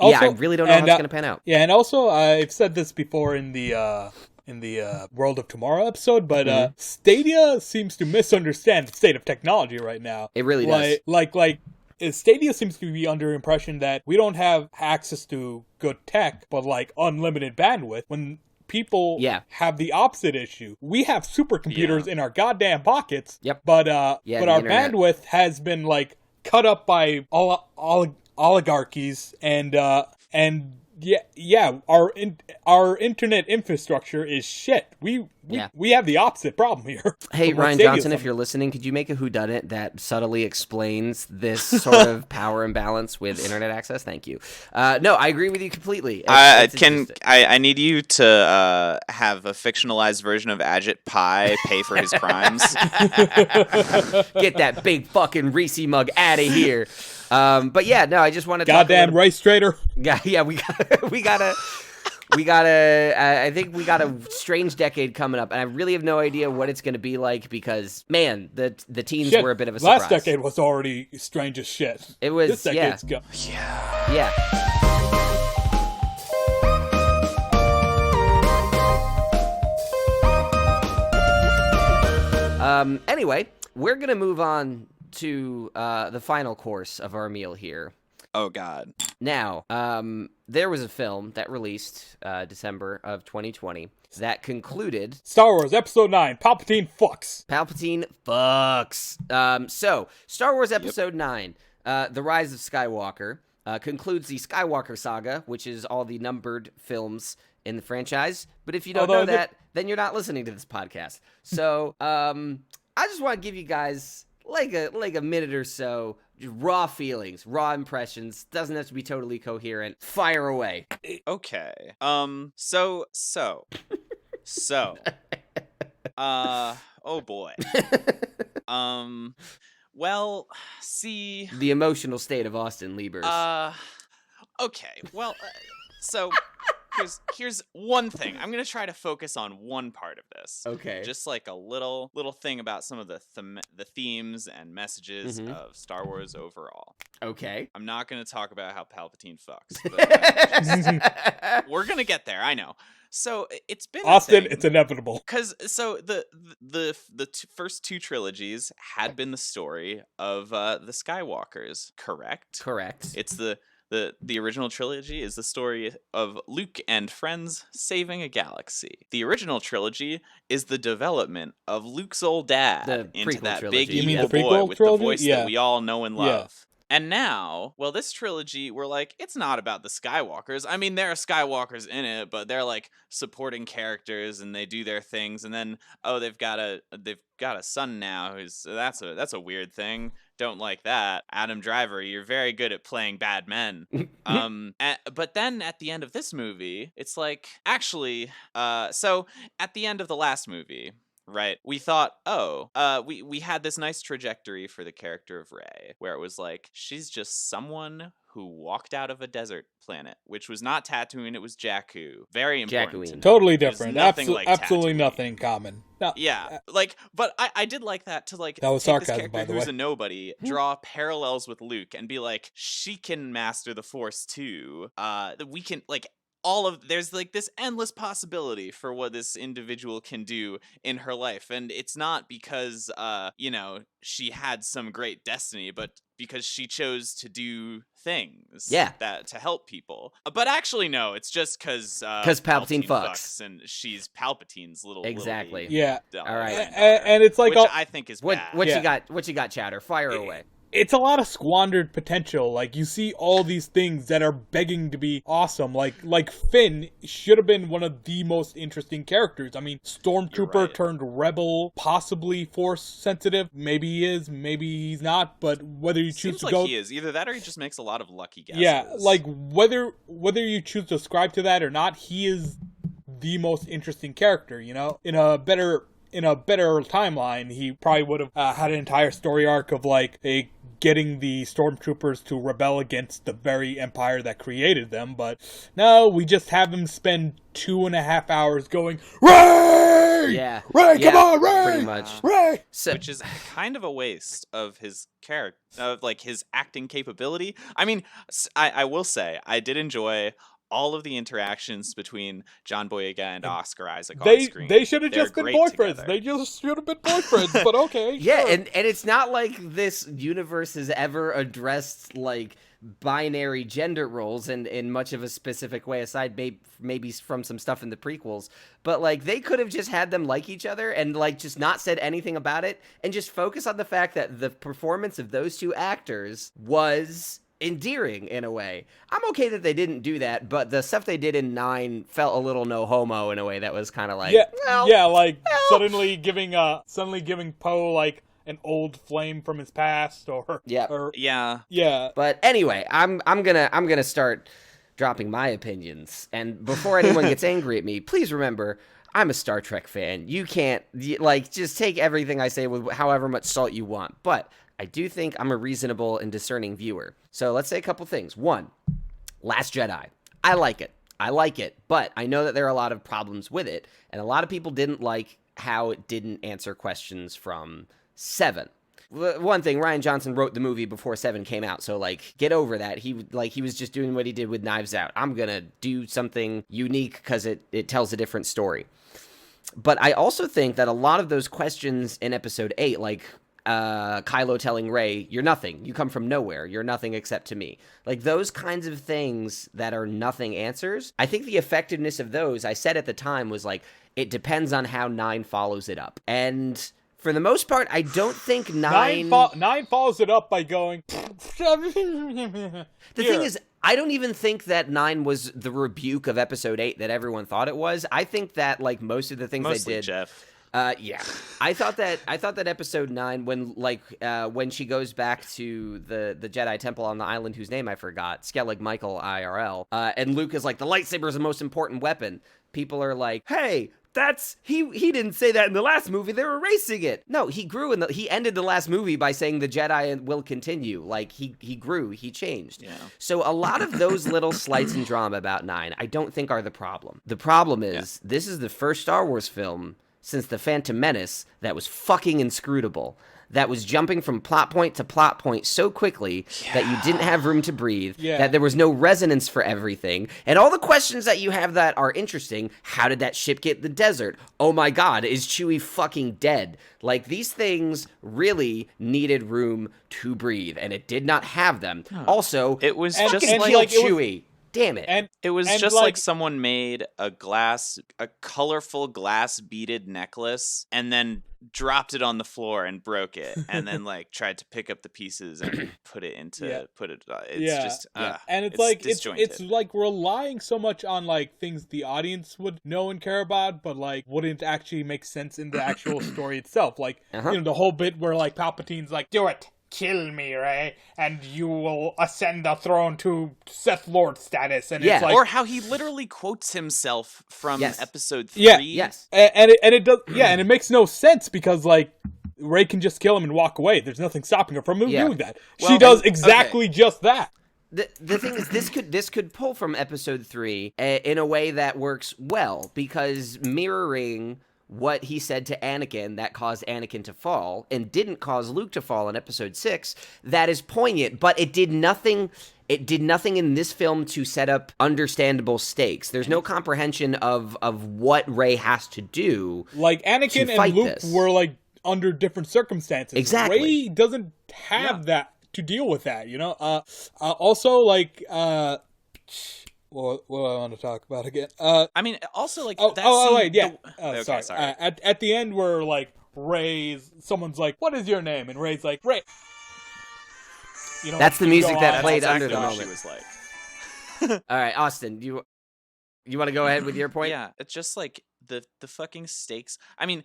also, I really don't know how it's going to pan out.
Yeah, and also I've said this before in the World of Tomorrow episode, but Stadia seems to misunderstand the state of technology right now.
It really does.
Stadia seems to be under impression that we don't have access to good tech, but like unlimited bandwidth, when people have the opposite issue. We have supercomputers in our goddamn pockets, but our bandwidth has been like cut up by oligarchies and our internet infrastructure is shit. We have the opposite problem here.
Hey, Ryan Johnson, if you're listening, could you make a whodunit that subtly explains this sort of power imbalance with internet access? Thank you. No, I agree with you completely.
I need you to have a fictionalized version of Ajit Pai pay for his crimes.
Get that big fucking Reese mug out of here. But yeah, no, I just want to
goddamn rice trader.
Yeah, we gotta. I think we got a strange decade coming up, and I really have no idea what it's going to be like because, man, the teens were a bit of a surprise.
Last decade was already strange as shit.
It was,
this decade's
Yeah. Anyway, we're gonna move on to the final course of our meal here.
Oh God.
Now, there was a film that released December of 2020 that concluded
Star Wars Episode 9, Palpatine fucks.
Palpatine fucks. So, Star Wars Episode 9, The Rise of Skywalker, concludes the Skywalker Saga, which is all the numbered films in the franchise. But if you don't know that, then you're not listening to this podcast. So, I just want to give you guys like a minute or so, just raw feelings, raw impressions. Doesn't have to be totally coherent. Fire away.
Okay. So. Oh boy. Well, see.
The emotional state of Austin Liebers.
Okay. Well, so here's one thing. I'm gonna try to focus on one part of this.
Okay.
Just like a little thing about some of the themes and messages of Star Wars overall.
Okay.
I'm not gonna talk about how Palpatine fucks. But we're gonna get there. I know. So it's been
Austin, it's inevitable.
Because so the first two trilogies had been the story of the Skywalkers, correct?
Correct.
It's the original trilogy is the story of Luke and friends saving a galaxy. The original trilogy is the development of Luke's old dad
The
into
prequel
that
trilogy.
big
You mean
evil
the
boy
prequel
with
trilogy?
the voice
Yeah.
that we all know and
Yeah.
love. And now, well, this trilogy, we're like, it's not about the Skywalkers. I mean, there are Skywalkers in it, but they're like supporting characters and they do their things. And then, oh, they've got a son now who's that's a weird thing. Don't like that. Adam Driver, you're very good at playing bad men. But then at the end of this movie, it's like, actually, so at the end of the last movie, right, we thought, we had this nice trajectory for the character of Rey, where it was like, she's just someone who walked out of a desert planet, which was not Tatooine, it was Jakku. Very important.
Jakkuine.
to note.
Totally
There's
different.
nothing like
Absolutely
Tatooine.
nothing in common. No.
Yeah, like, but I did like that to like
That was
take this
sarcasm,
character
by the
who's
way.
a nobody, draw parallels with Luke, and be like, she can master the Force too. We can like there's like this endless possibility for what this individual can do in her life, and it's not because she had some great destiny, but because she chose to do things that to help people. But actually no, it's just because
Palpatine fucks.
and she's Palpatine's little
Exactly.
Yeah.
All
right.
And it's like
which I think is
What
bad.
what you got, Chowder? Fire away.
it's a lot of squandered potential. Like, you see all these things that are begging to be awesome. Like Finn should have been one of the most interesting characters. I mean, Stormtrooper turned rebel, possibly Force sensitive. Maybe he is, maybe he's not. But whether you choose
Seems
to
like
go,
he is. Either that or he just makes a lot of lucky guesses.
yeah, like whether you choose to ascribe to that or not, he is the most interesting character. You know, in a better timeline, he probably would have had an entire story arc of like getting the stormtroopers to rebel against the very empire that created them. But no, we just have him spend 2.5 hours going, Ray!
Yeah.
Ray, come on, Ray!
Pretty much.
Ray!
So,
Which is kind of a waste of his character, of like his acting capability. I mean, I will say, I did enjoy all of the interactions between John Boyega and Oscar Isaac on screen.
They should have
They're
just been
great
boyfriends.
together.
They just should have been boyfriends, but okay.
yeah,
sure.
and it's not like this universe has ever addressed like binary gender roles in much of a specific way, aside maybe from some stuff in the prequels. But like, they could have just had them like each other and like just not said anything about it and just focus on the fact that the performance of those two actors was endearing in a way. I'm okay that they didn't do that, but the stuff they did in 9 felt a little no homo in a way that was kind of like,
suddenly giving Poe like an old flame from his past, or
Yeah.
But anyway, I'm gonna start dropping my opinions, and before anyone gets angry at me, please remember, I'm a Star Trek fan. You can't just take everything I say with however much salt you want, but I do think I'm a reasonable and discerning viewer. So let's say a couple things. 1, Last Jedi. I like it, but I know that there are a lot of problems with it, and a lot of people didn't like how it didn't answer questions from 7. One thing, Rian Johnson wrote the movie before 7 came out, so like, get over that. He was just doing what he did with Knives Out. I'm gonna do something unique because it tells a different story. But I also think that a lot of those questions in episode 8, like Kylo telling Rey, "You're nothing. You come from nowhere. You're nothing except to me." Like those kinds of things that are nothing answers. I think the effectiveness of those, I said at the time, was like, it depends on how 9 follows it up. And for the most part, I don't think 9...
9 follows it up by going...
The thing is, I don't even think that 9 was the rebuke of episode 8 that everyone thought it was. I think that, like, most of the things
Mostly
they did...
Jeff.
Yeah, I thought that episode 9, when she goes back to the Jedi Temple on the island whose name I forgot, Skellig Michael IRL, and Luke is like, the lightsaber is the most important weapon. People are like, hey, he didn't say that in the last movie. They're erasing it. No, he grew he ended the last movie by saying the Jedi will continue. Like he grew, he changed.
Yeah.
So a lot of those little slights and drama about 9, I don't think are the problem. The problem is this is the first Star Wars film since The Phantom Menace that was fucking inscrutable, that was jumping from plot point to plot point so quickly that you didn't have room to breathe, that there was no resonance for everything, and all the questions that you have that are interesting. How did that ship get in the desert? Oh my god, is Chewie fucking dead? Like, these things really needed room to breathe, and it did not have them. Also,
it was
fucking
just
kill
like
Chewie. Damn it.
And
it was just like someone made a colorful glass beaded necklace and then dropped it on the floor and broke it, and then like tried to pick up the pieces and put it into it's just
and it's like relying so much on like things the audience would know and care about, but like wouldn't actually make sense in the actual story itself. Like you know, the whole bit where like Palpatine's like, do it. Kill me, Rey, and you will ascend the throne to Sith Lord status. And it's like,
or how he literally quotes himself from episode 3.
And it does, and it makes no sense because like Rey can just kill him and walk away. There's nothing stopping her from doing that. Well, she does exactly just that.
The thing is, this could pull from episode 3 in a way that works well, because mirroring what he said to Anakin that caused Anakin to fall and didn't cause Luke to fall in episode 6, that is poignant, but it did nothing in this film to set up understandable stakes. There's no comprehension of what Rey has to do.
Like Anakin and Luke were like under different circumstances.
Exactly.
Rey doesn't have that to deal with that, you know? Also like what do I want to talk about again?
I mean, also like
sorry. At the end, where like someone's like, "What is your name?" and Rey's like, "Rey." You know,
that's the music that played
exactly
under the moment.
She was like.
All right, Austin, you want to go ahead with your point?
Yeah, it's just like the fucking stakes. I mean,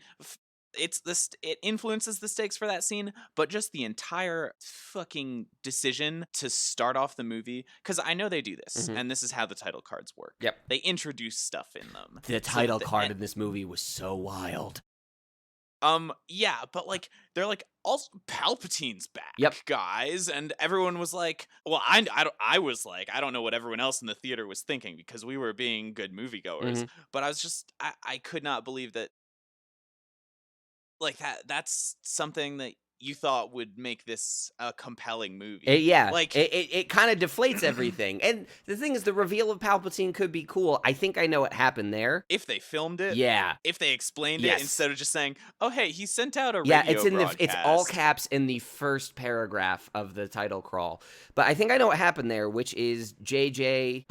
it influences the stakes for that scene, but just the entire fucking decision to start off the movie, because I know they do this, and this is how the title cards work.
Yep.
They introduce stuff in them.
The title card in this movie was so wild.
Yeah, but like they're like, also Palpatine's back, guys, and everyone was like, well, I was like, I don't know what everyone else in the theater was thinking, because we were being good moviegoers, but I was just, I could not believe that. Like that's something that you thought would make this a compelling movie.
Like it kind of deflates everything. And the thing is, the reveal of Palpatine could be cool. I think I know what happened there.
If they filmed it, if they explained it instead of just saying, "Oh, hey, he sent out a radio broadcast."
It's all caps in the first paragraph of the title crawl. But I think I know what happened there, which is JJ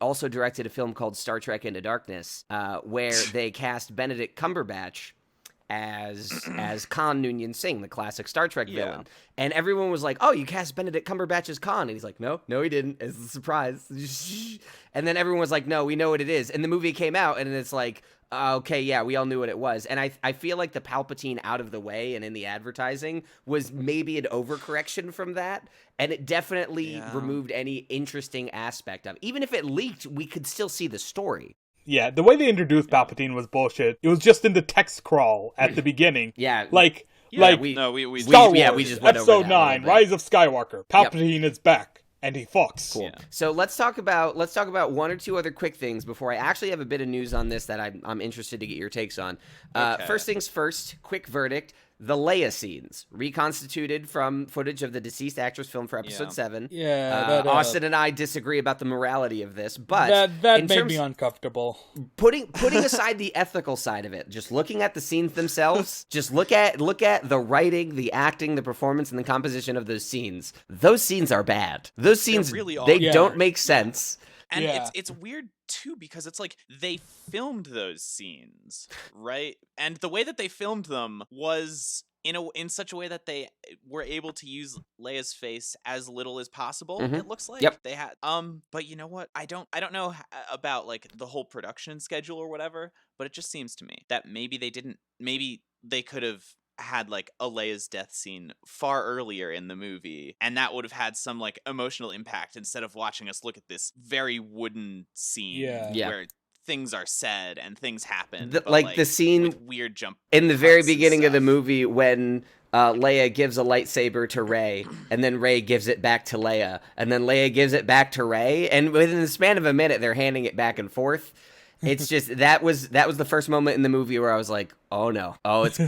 also directed a film called Star Trek Into Darkness, where they cast Benedict Cumberbatch as Khan Noonien Singh, the classic Star Trek villain. And everyone was like, "Oh, you cast Benedict Cumberbatch as Khan." And he's like, No, he didn't. It's a surprise. And then everyone was like, "No, we know what it is." And the movie came out, and it's like, okay, yeah, we all knew what it was. And I feel like the Palpatine out of the way and in the advertising was maybe an overcorrection from that. And it definitely removed any interesting aspect of it. Even if it leaked, we could still see the story.
Yeah, the way they introduced Palpatine was bullshit. It was just in the text crawl at the beginning.
We
Star Wars,
we just went
Episode
over that
9, Rise of Skywalker. Palpatine is back, and he fucks.
Cool. Yeah. So let's talk about one or two other quick things before I actually have a bit of news on this that I'm interested to get your takes on. First things first, quick verdict. the Leia scenes, reconstituted from footage of the deceased actress filmed for episode 7.
Yeah,
Austin and I disagree about the morality of this, but
that made me uncomfortable.
Putting aside the ethical side of it, just looking at the scenes themselves, just look at the writing, the acting, the performance, and the composition of those scenes. Those scenes are bad. Those scenes
really are.
they don't make sense.
And it's weird too, because it's like they filmed those scenes, right? And the way that they filmed them was in such a way that they were able to use Leia's face as little as possible. It looks like they had but you know what? I don't know about like the whole production schedule or whatever, but it just seems to me that maybe they could have had like a Leia's death scene far earlier in the movie, and that would have had some like emotional impact instead of watching us look at this very wooden scene where things are said and things happen.
Like the scene
with weird jump
in the very beginning of the movie when Leia gives a lightsaber to Rey, and then Rey gives it back to Leia, and then Leia gives it back to Rey, and within the span of a minute they're handing it back and forth. It's just that was the first moment in the movie where I was like, oh no, it's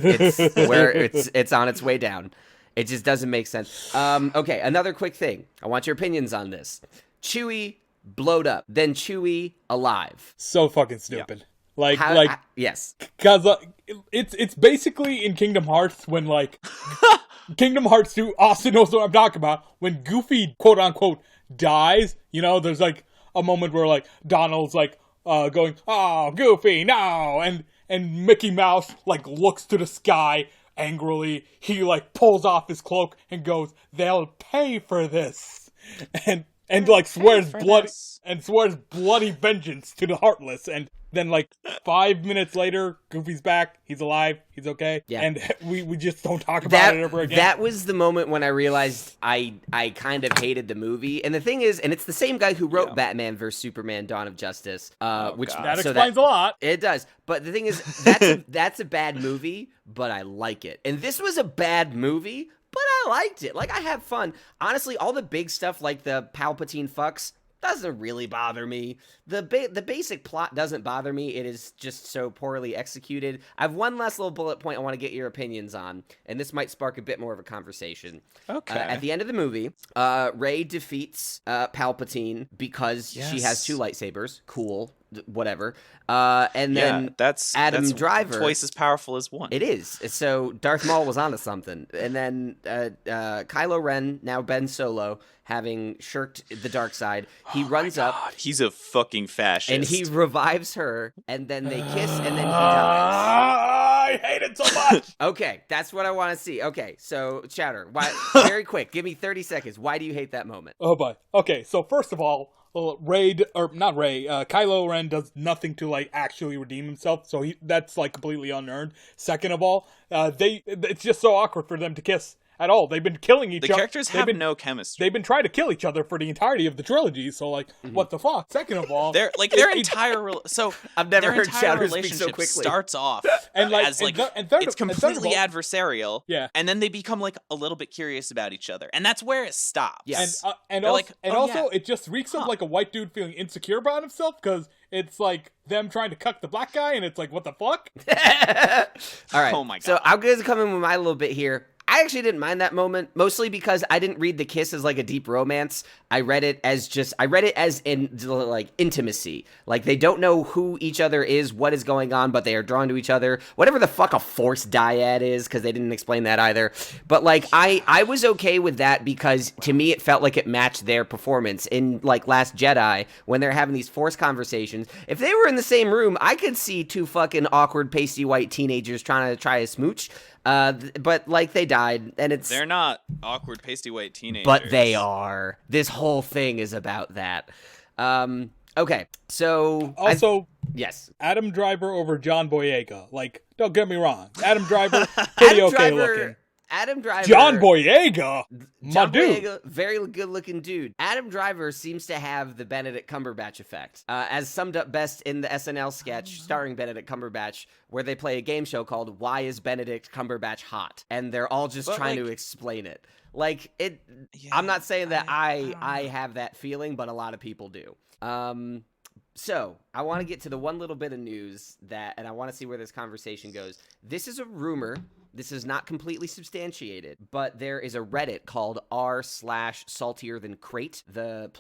where it's on its way down. It just doesn't make sense. Okay, another quick thing. I want your opinions on this. Chewie blowed up, then Chewie alive.
So fucking stupid.
Yes,
because it's basically in Kingdom Hearts when like Kingdom Hearts 2. Austin knows what I'm talking about. When Goofy quote unquote dies, there's like a moment where like Donald's like. Going, oh, Goofy, no, and Mickey Mouse, like, looks to the sky angrily. He, like, pulls off his cloak and goes, they'll pay for this, and like, swears bloody vengeance to the Heartless, and then, like, 5 minutes later, Goofy's back, he's alive, he's okay, and we just don't talk about it ever again.
That was the moment when I realized I kind of hated the movie, and the thing is, and it's the same guy who wrote Batman vs. Superman: Dawn of Justice, which
that explains a lot.
It does, but the thing is, that's a bad movie, but I like it, and this was a bad movie, but I liked it. Like, I have fun. Honestly, all the big stuff like the Palpatine fucks doesn't really bother me. The basic plot doesn't bother me. It is just so poorly executed. I have one last little bullet point I want to get your opinions on, and this might spark a bit more of a conversation.
Okay.
At the end of the movie, Rey defeats Palpatine because she has 2 lightsabers. Cool. Whatever. And then
that's
Driver,
twice as powerful as one.
It is. So Darth Maul was onto something. And then Kylo Ren, now Ben Solo, having shirked the dark side, he runs up.
He's a fucking fascist.
And he revives her, and then they kiss, and then he dies.
I hate it so much.
Okay, that's what I want to see. Okay, so Chowder, why? Very quick, give me 30 seconds. Why do you hate that moment?
Oh boy. Okay, so first of all, Kylo Ren does nothing to like actually redeem himself, so that's like completely unearned. Second of all, it's just so awkward for them to kiss at all. They've been killing each other.
The characters have no chemistry.
They've been trying to kill each other for the entirety of the trilogy, so like, what the fuck? Second of all,
their entire
I've never heard Chowder speak
relationship
so quickly.
Starts off
and like,
as like
it's
completely adversarial,
yeah,
and then they become like a little bit curious about each other, and that's where it stops.
Yes,
and also it just reeks of like a white dude feeling insecure about himself because it's like them trying to cuck the black guy, and it's like, what the fuck?
All right.
Oh my god.
So I'm going to come in with my little bit here. I actually didn't mind that moment, mostly because I didn't read the kiss as like a deep romance. I read it as in like intimacy. Like they don't know who each other is, what is going on, but they are drawn to each other. Whatever the fuck a force dyad is, because they didn't explain that either. But like I was okay with that because to me it felt like it matched their performance in like Last Jedi when they're having these force conversations. If they were in the same room, I could see 2 fucking awkward pasty white teenagers trying to try a smooch. But like they died, and
they're not awkward pasty white teenagers.
But they are. This whole thing is about that. Okay, so
also
yes,
Adam Driver over John Boyega. Like, don't get me wrong, Adam Driver pretty okay looking.
Adam Driver,
John Boyega,
dude, very good looking dude. Adam Driver seems to have the Benedict Cumberbatch effect, as summed up best in the SNL sketch starring Benedict Cumberbatch, where they play a game show called "Why Is Benedict Cumberbatch Hot?" and they're all just trying to explain it. Like it, I'm not saying that I have that feeling, but a lot of people do. So I want to get to the one little bit of news and I want to see where this conversation goes. This is a rumor this is not completely substantiated, but there is a Reddit called r/saltier than crate, the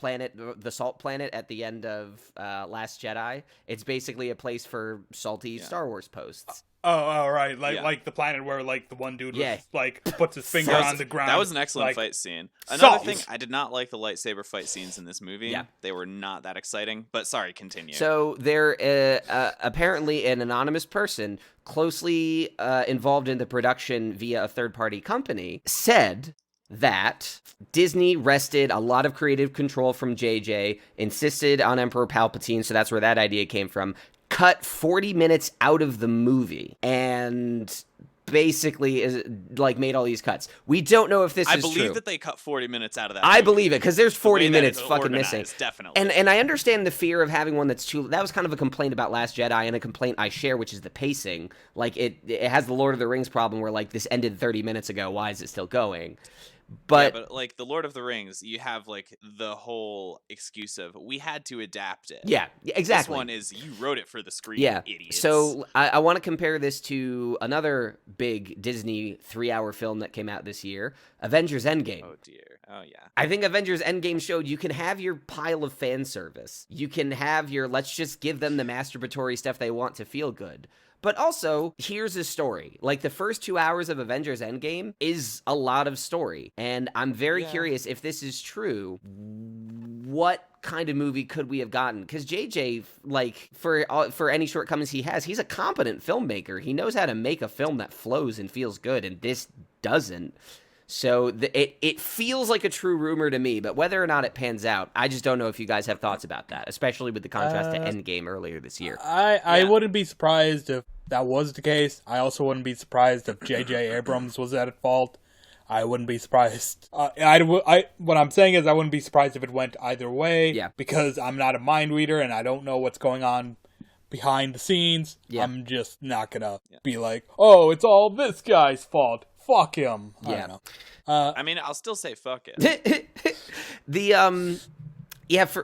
salt planet at the end of Last Jedi. It's basically a place for salty Star Wars posts.
Oh, right. Like the planet where like the one dude was like puts his finger on the ground.
That was an excellent fight scene. Another
Salt.
thing, I did not like the lightsaber fight scenes in this movie.
Yeah.
They were not that exciting. But sorry, continue.
So there, apparently, an anonymous person closely involved in the production via a third-party company said that Disney wrested a lot of creative control from JJ, insisted on Emperor Palpatine, so that's where that idea came from, cut 40 minutes out of the movie, and basically is like made all these cuts. We don't know if this is true.
I believe that they cut 40 minutes out of that
I
movie.
believe it, because there's 40 minutes fucking
organized,
missing.
Definitely.
And I understand the fear of having one that's too... That was kind of a complaint about Last Jedi, and a complaint I share, which is the pacing. Like, it has the Lord of the Rings problem where, like, this ended 30 minutes ago. Why is it still going? But
like the Lord of the Rings, you have like the whole excuse of we had to adapt it.
yeah, exactly.
This one is you wrote it for the screen,
Yeah.
idiots.
So I want to compare this to another big Disney 3-hour film that came out this year, Avengers Endgame.
Oh dear. Oh yeah.
I think Avengers Endgame showed you can have your pile of fan service. You can have your let's just give them the masturbatory stuff they want to feel good. But also, here's a story. Like, the first 2 hours of Avengers Endgame is a lot of story. And I'm very curious if this is true, what kind of movie could we have gotten? Because JJ, like, for any shortcomings he has, he's a competent filmmaker. He knows how to make a film that flows and feels good, and this doesn't. So it feels like a true rumor to me, but whether or not it pans out, I just don't know if you guys have thoughts about that, especially with the contrast to Endgame earlier this year.
I wouldn't be surprised if that was the case. I also wouldn't be surprised if J.J. Abrams was at fault. I wouldn't be surprised. What I'm saying is I wouldn't be surprised if it went either way.
Yeah.
Because I'm not a mind reader and I don't know what's going on behind the scenes. Yeah. I'm just not gonna be like, oh, it's all this guy's fault. Fuck him. I don't know.
I mean, I'll still say fuck it.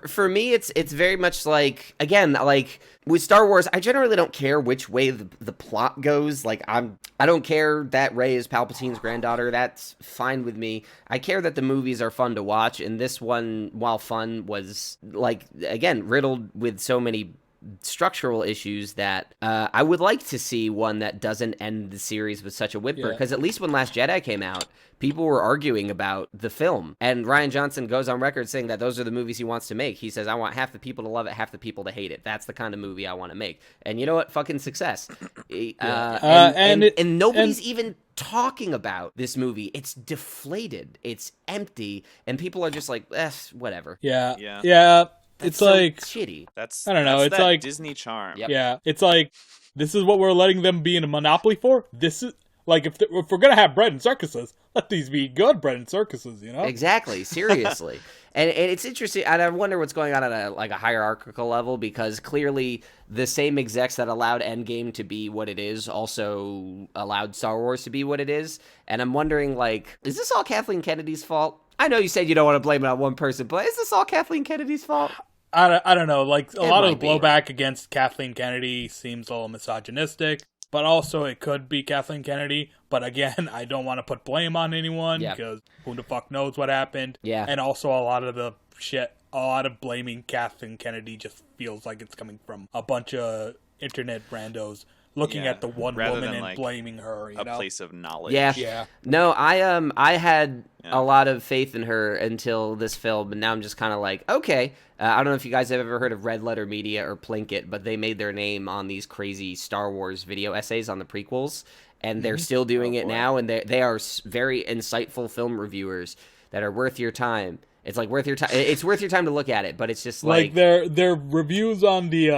For me, it's very much like, again, like with Star Wars, I generally don't care which way the plot goes. Like, I don't care that Rey is Palpatine's granddaughter. That's fine with me. I care that the movies are fun to watch, and this one, while fun, was, like, again, riddled with so many structural issues that I would like to see one that doesn't end the series with such a whimper, because at least when Last Jedi came out, people were arguing about the film, and Rian Johnson goes on record saying that those are the movies he wants to make. He says, I want half the people to love it, half the people to hate it. That's the kind of movie I want to make. And you know what? Fucking success. And nobody's even talking about this movie. It's deflated. It's empty. And people are just like, whatever.
Yeah.
That's
it's
so
like
shitty.
That's
I don't know.
That's
it's
that
like
Disney charm.
Yep.
Yeah, it's like this is what we're letting them be in a monopoly for. This is like if we're gonna have bread and circuses, let these be good bread and circuses. You know?
Exactly. Seriously. And it's interesting, and I wonder what's going on at a hierarchical level, because clearly the same execs that allowed Endgame to be what it is also allowed Star Wars to be what it is. And I'm wondering, like, is this all Kathleen Kennedy's fault? I know you said you don't want to blame it on one person, but is this all Kathleen Kennedy's fault?
I don't know. Like, a lot of the
might be.
blowback against Kathleen Kennedy seems a little misogynistic, but also it could be Kathleen Kennedy. But again, I don't want to put blame on anyone because who the fuck knows what happened.
Yeah.
And also a lot of blaming Kathleen Kennedy just feels like it's coming from a bunch of internet randos looking at the one
rather
woman
than,
and
like,
blaming her. You
A
know?
place of knowledge.
Yeah. No, I had a lot of faith in her until this film, and now I'm just kind of like, okay. I don't know if you guys have ever heard of Red Letter Media or Plinkett, but they made their name on these crazy Star Wars video essays on the prequels, and they're still doing it now, and they are very insightful film reviewers that are worth your time. It's like worth your time. It's worth your time to look at it, but it's just like
their reviews on the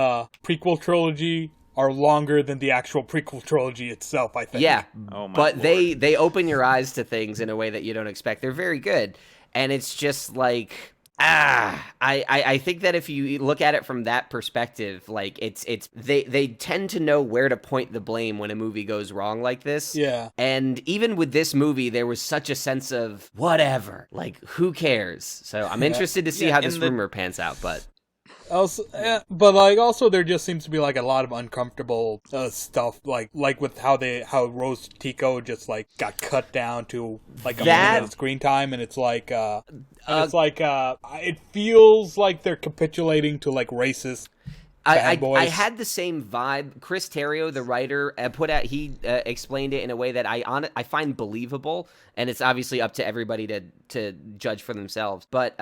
prequel trilogy are longer than the actual prequel trilogy itself, I think.
Yeah,
Oh my
but
Lord.
they open your eyes to things in a way that you don't expect. They're very good, and it's just like I think that if you look at it from that perspective, like they tend to know where to point the blame when a movie goes wrong like this.
Yeah.
And even with this movie, there was such a sense of whatever, like who cares? So I'm interested to see how this rumor pans out, but.
Also, but like also there just seems to be like a lot of uncomfortable stuff, like with how Rose Tico just like got cut down to like a minute of screen time, and it's like it feels like they're capitulating to like racist.
I had the same vibe. Chris Terrio, the writer, explained it in a way that I find believable, and it's obviously up to everybody to judge for themselves. But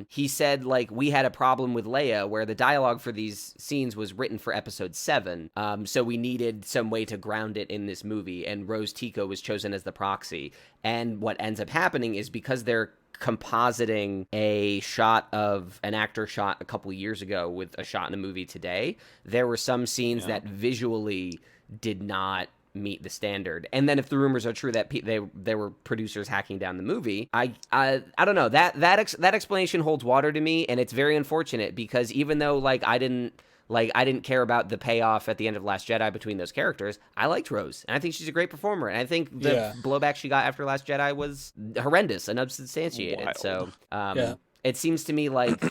he said, like, we had a problem with Leia where the dialogue for these scenes was written for episode 7, so we needed some way to ground it in this movie, and Rose Tico was chosen as the proxy. And what ends up happening is because they're compositing a shot of an actor shot a couple years ago with a shot in a movie today, there were some scenes that visually did not meet the standard. And then if the rumors are true that there were producers hacking down the movie, I don't know, that explanation holds water to me, and it's very unfortunate because even though I didn't care about the payoff at the end of Last Jedi between those characters, I liked Rose, and I think she's a great performer, and I think the blowback she got after Last Jedi was horrendous and unsubstantiated.
Wild.
So it seems to me like,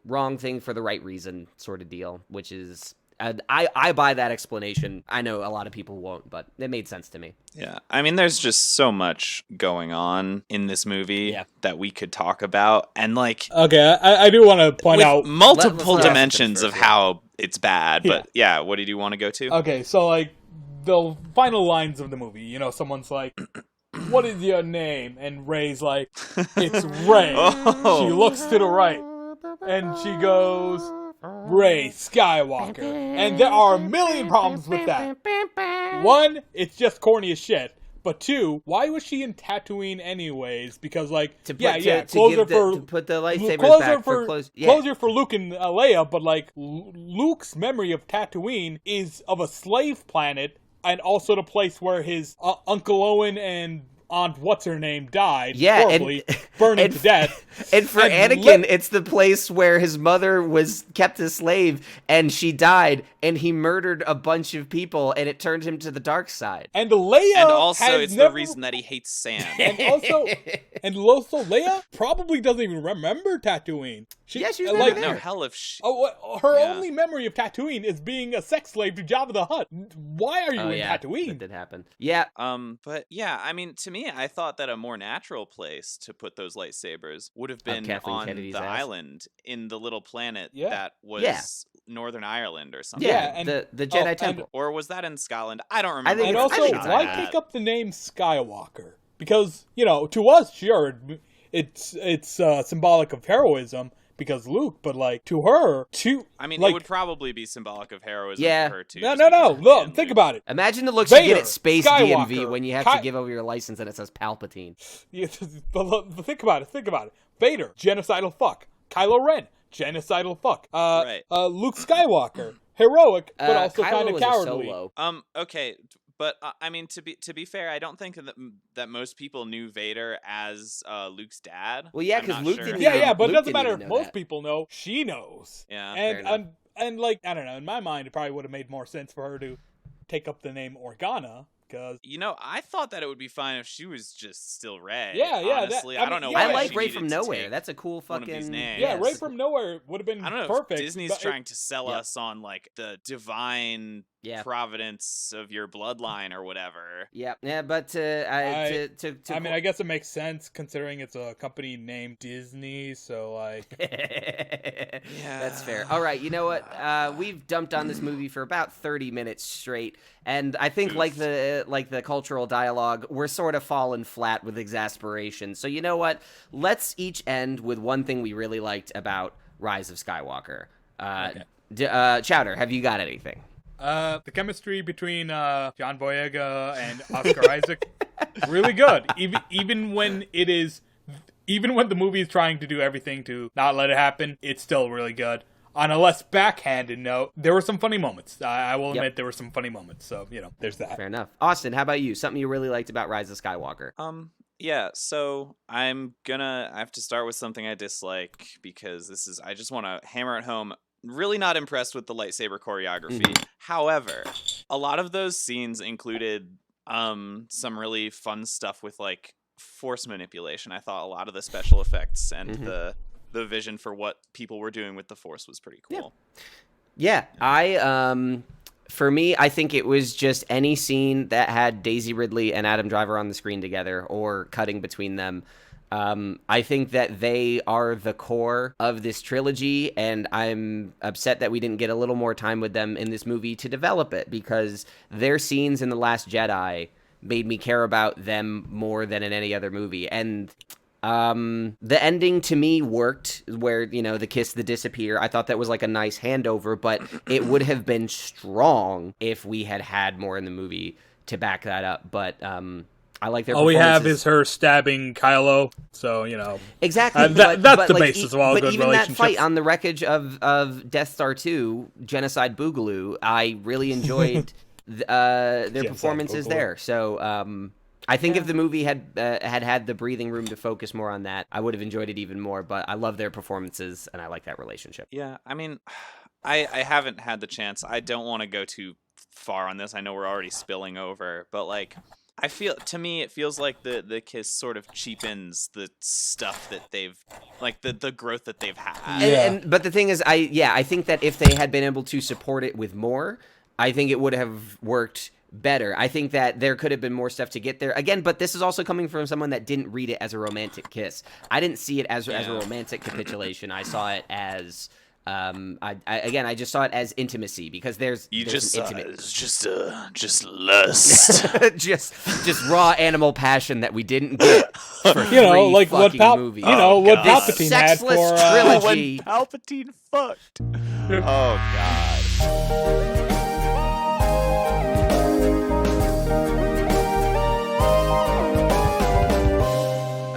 wrong thing for the right reason sort of deal, which is... I buy that explanation. I know a lot of people won't, but it made sense to me.
Yeah, I mean, there's just so much going on in this movie that we could talk about, and like,
okay, I do want to point out
multiple dimensions of how it's bad. But what did you want to go to?
Okay, so like the final lines of the movie, someone's like, "What is your name?" And Rey's like, "It's Rey." She looks to the right, and she goes, "Rey Skywalker." And there are a million problems with that. One, it's just corny as shit. But two, why was she in Tatooine anyways? Because
to put the lightsabers back for
closure for Luke and Leia. But like Luke's memory of Tatooine is of a slave planet, and also the place where his Uncle Owen and Aunt What's-Her-Name died horribly, burning to death.
And for Anakin, it's the place where his mother was kept a slave, and she died, and he murdered a bunch of people, and it turned him to the dark side.
And Leia
and also, it's the reason that he hates sand.
And also, Leia probably doesn't even remember Tatooine.
She's never there.
No, hell if she...
her only memory of Tatooine is being a sex slave to Jabba the Hutt. Why are you in Tatooine?
That did happen. Yeah.
But yeah, I mean, to me, I thought that a more natural place to put those lightsabers would have been on
Kennedy's
the
ass.
island in the little planet that was Northern Ireland or something.
Yeah, and the Jedi Temple.
Or was that in Scotland? I don't remember.
And also, why pick up the name Skywalker? Because, to us, sure, it's symbolic of heroism, because Luke, but like to her,
I mean,
like,
it would probably be symbolic of heroism for her too.
No. Look, think about it.
Imagine the looks
Vader,
you get at Space
Skywalker,
DMV when you have to give over your license and it says Palpatine.
Yeah, but think about it. Vader, genocidal fuck. Kylo Ren, genocidal fuck. Luke Skywalker, heroic, but also kind of cowardly.
Okay. But I mean, to be fair, I don't think that most people knew Vader as Luke's dad.
Well, yeah, because Luke didn't.
But it doesn't matter if most people know. She knows.
Yeah,
and like, I don't know. In my mind, it probably would have made more sense for her to take up the name Organa. Because
I thought that it would be fine if she was just still Rey.
Honestly,
I don't know.
I like Rey from Nowhere. That's a cool fucking
name.
Yeah, Rey from Nowhere would have been.
I don't know.
Perfect.
If Disney's trying to sell us on like the divine providence of your bloodline or whatever.
Yeah, but I
mean, I guess it makes sense considering it's a company named Disney. So like,
that's fair. All right, you know what? We've dumped on this movie for about 30 minutes straight, and I think like the cultural dialogue, we're sort of falling flat with exasperation. So you know what? Let's each end with one thing we really liked about Rise of Skywalker. Chowder, have you got anything?
The chemistry between John Boyega and Oscar Isaac, really good. Even when the movie is trying to do everything to not let it happen, it's still really good. On a less backhanded note, there were some funny moments. I will admit there were some funny moments. So, there's that.
Fair enough. Austin, how about you? Something you really liked about Rise of Skywalker?
Yeah, so I have to start with something I dislike because I just want to hammer it home. Really not impressed with the lightsaber choreography. However, a lot of those scenes included some really fun stuff with like force manipulation. I thought a lot of the special effects and the vision for what people were doing with the Force was pretty cool.
Yeah, for me, I think it was just any scene that had Daisy Ridley and Adam Driver on the screen together or cutting between them. I think that they are the core of this trilogy, and I'm upset that we didn't get a little more time with them in this movie to develop it, because their scenes in The Last Jedi made me care about them more than in any other movie. And the ending to me worked, where, the kiss, the disappear. I thought that was like a nice handover, but it would have been strong if we had more in the movie to back that up. But I like their
all we have
performances.
is her stabbing Kylo, so
Exactly.
that's the basis of all good
even
relationships.
that fight on the wreckage of Death Star 2, Genocide Boogaloo, I really enjoyed their performances
Boogaloo.
there. So I think if the movie had the breathing room to focus more on that, I would have enjoyed it even more. But I love their performances, and I like that relationship.
Yeah, I mean, I haven't had the chance. I don't want to go too far on this. I know we're already spilling over, but like, to me, it feels like the kiss sort of cheapens the stuff that they've, like the growth that they've had.
Yeah.
But the thing is, I think that if they had been able to support it with more, I think it would have worked better. I think that there could have been more stuff to get there. Again, but this is also coming from someone that didn't read it as a romantic kiss. I didn't see it as a romantic capitulation. I saw it as I just saw it as intimacy, because there's
just
intimate.
It's just lust.
just raw animal passion that we didn't get for
like what
movies.
what
God.
Palpatine had for
Sexless trilogy.
When Palpatine fucked. Oh God.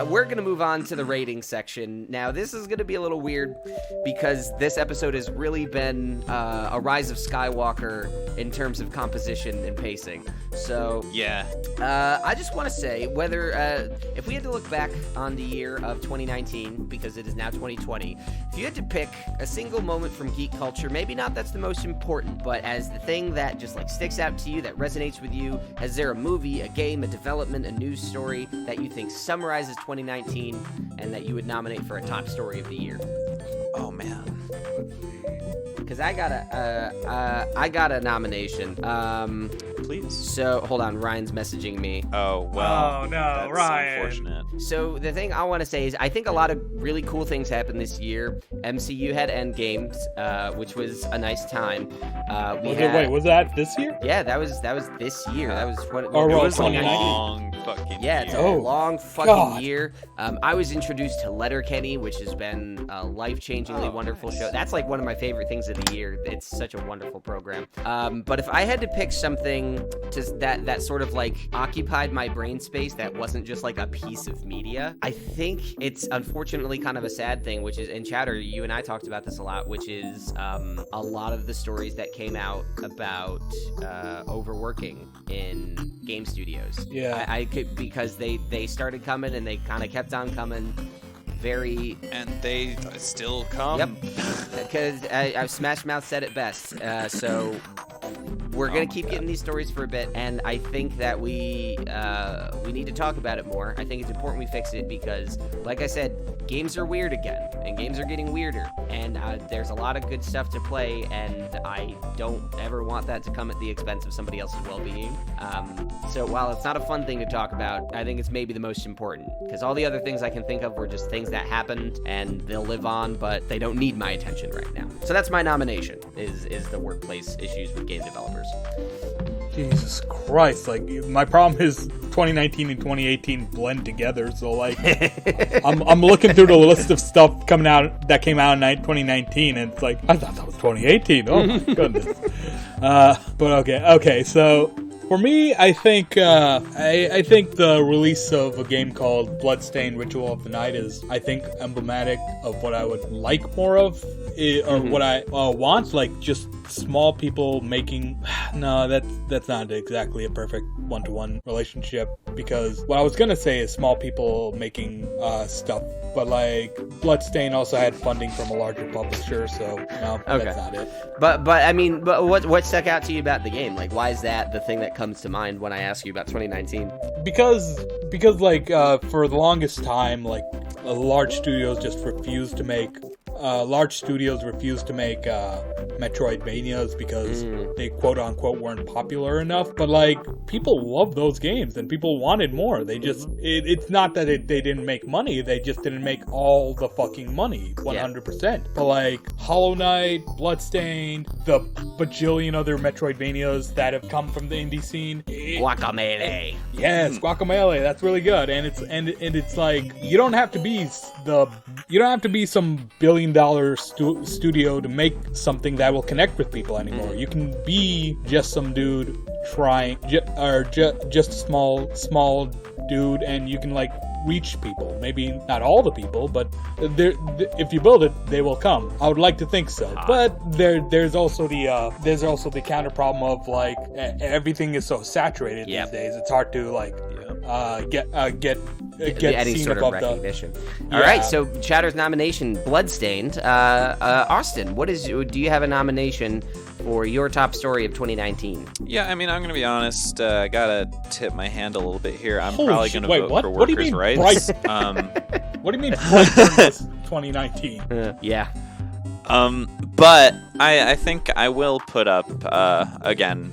We're going to move on to the rating section. Now, this is going to be a little weird, because this episode has really been a rise of Skywalker in terms of composition and pacing. So,
Yeah.
I just want to say, whether if we had to look back on the year of 2019, because it is now 2020, if you had to pick a single moment from geek culture, maybe not that's the most important, but as the thing that just like sticks out to you, that resonates with you, is there a movie, a game, a development, a news story that you think summarizes 2019 and that you would nominate for a top story of the year?
Oh man.
Because I got a nomination.
Please.
So hold on, Ryan's messaging me.
Oh well.
Oh, no,
that's
Ryan.
Unfortunate.
So the thing I want to say is, I think a lot of really cool things happened this year. MCU had Endgames, which was a nice time.
Wait, was that this year?
Yeah, that was this year. That was what.
Oh,
it
well,
was
a
2019.
long fucking
Yeah, it's
year.
a
Oh,
long fucking
God.
year. I was introduced to Letterkenny, which has been a life-changingly wonderful show. That's like one of my favorite things of the year. It's such a wonderful program. But if I had to pick something that sort of like occupied my brain space that wasn't just like a piece of media, I think it's unfortunately kind of a sad thing, which is, and Chowder, you and I talked about this a lot, which is a lot of the stories that came out about overworking in game studios.
Yeah.
I could, because they started coming and they kind of kept on coming. Very.
And they still come.
Yep. Because Smash Mouth said it best. So we're gonna keep getting these stories for a bit, and I think that we need to talk about it more. I think it's important we fix it, because, like I said, games are weird again, and games are getting weirder, and there's a lot of good stuff to play, and I don't ever want that to come at the expense of somebody else's well-being. So while it's not a fun thing to talk about, I think it's maybe the most important, because all the other things I can think of were just things that happened, and they'll live on, but they don't need my attention right now. So that's my nomination, is the workplace issues with game developers.
Jesus Christ, like, my problem is 2019 and 2018 blend together, so like I'm looking through the list of stuff that came out in 2019, and it's like, I thought that was 2018. Oh my goodness. But okay, so for me, I think I think the release of a game called Bloodstained Ritual of the Night is, I think, emblematic of what I would like more of, or what I want, like just small people making. No, that's not exactly a perfect one-to-one relationship, because what I was gonna say is small people making stuff, but like Bloodstained also had funding from a larger publisher, so no, that's not it.
But I mean, what stuck out to you about the game? Like, why is that the thing that comes to mind when I ask you about 2019?
Because like for the longest time, like large studios just refuse to make Metroidvanias because they quote unquote weren't popular enough. But like, people love those games and people wanted more. They just it's not that they didn't make money. They just didn't make all the fucking money 100%. But like Hollow Knight, Bloodstained, the bajillion other Metroidvanias that have come from the indie scene.
Guacamelee.
Yes, Guacamelee. That's really good. And it's like, you don't have to be some billion-dollar studio to make something that will connect with people anymore. You can be just some dude trying, just a small dude, and you can like reach people. Maybe not all the people, but if you build it, they will come. I would like to think so. But there's also the counter problem of like everything is so saturated these days. It's hard to like get
any
seen
sort of
above
recognition. All right, so Chowder's nomination, Bloodstained. Austin, do you have a nomination for your top story of 2019?
Yeah, I mean, I'm going to be honest. I got to tip my hand a little bit here. I'm
Holy
probably
shit,
going to vote for
what do you
workers'
mean
rights.
What do you mean bright for this 2019?
Yeah.
But I think I will put up, again,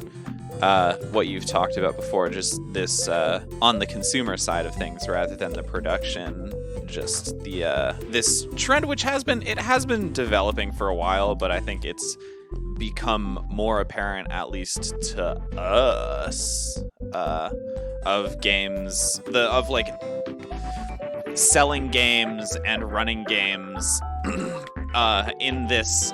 what you've talked about before, just this on the consumer side of things rather than the production. Just the this trend, which has been developing for a while, but I think it's become more apparent, at least to us, of games, of like selling games and running games in this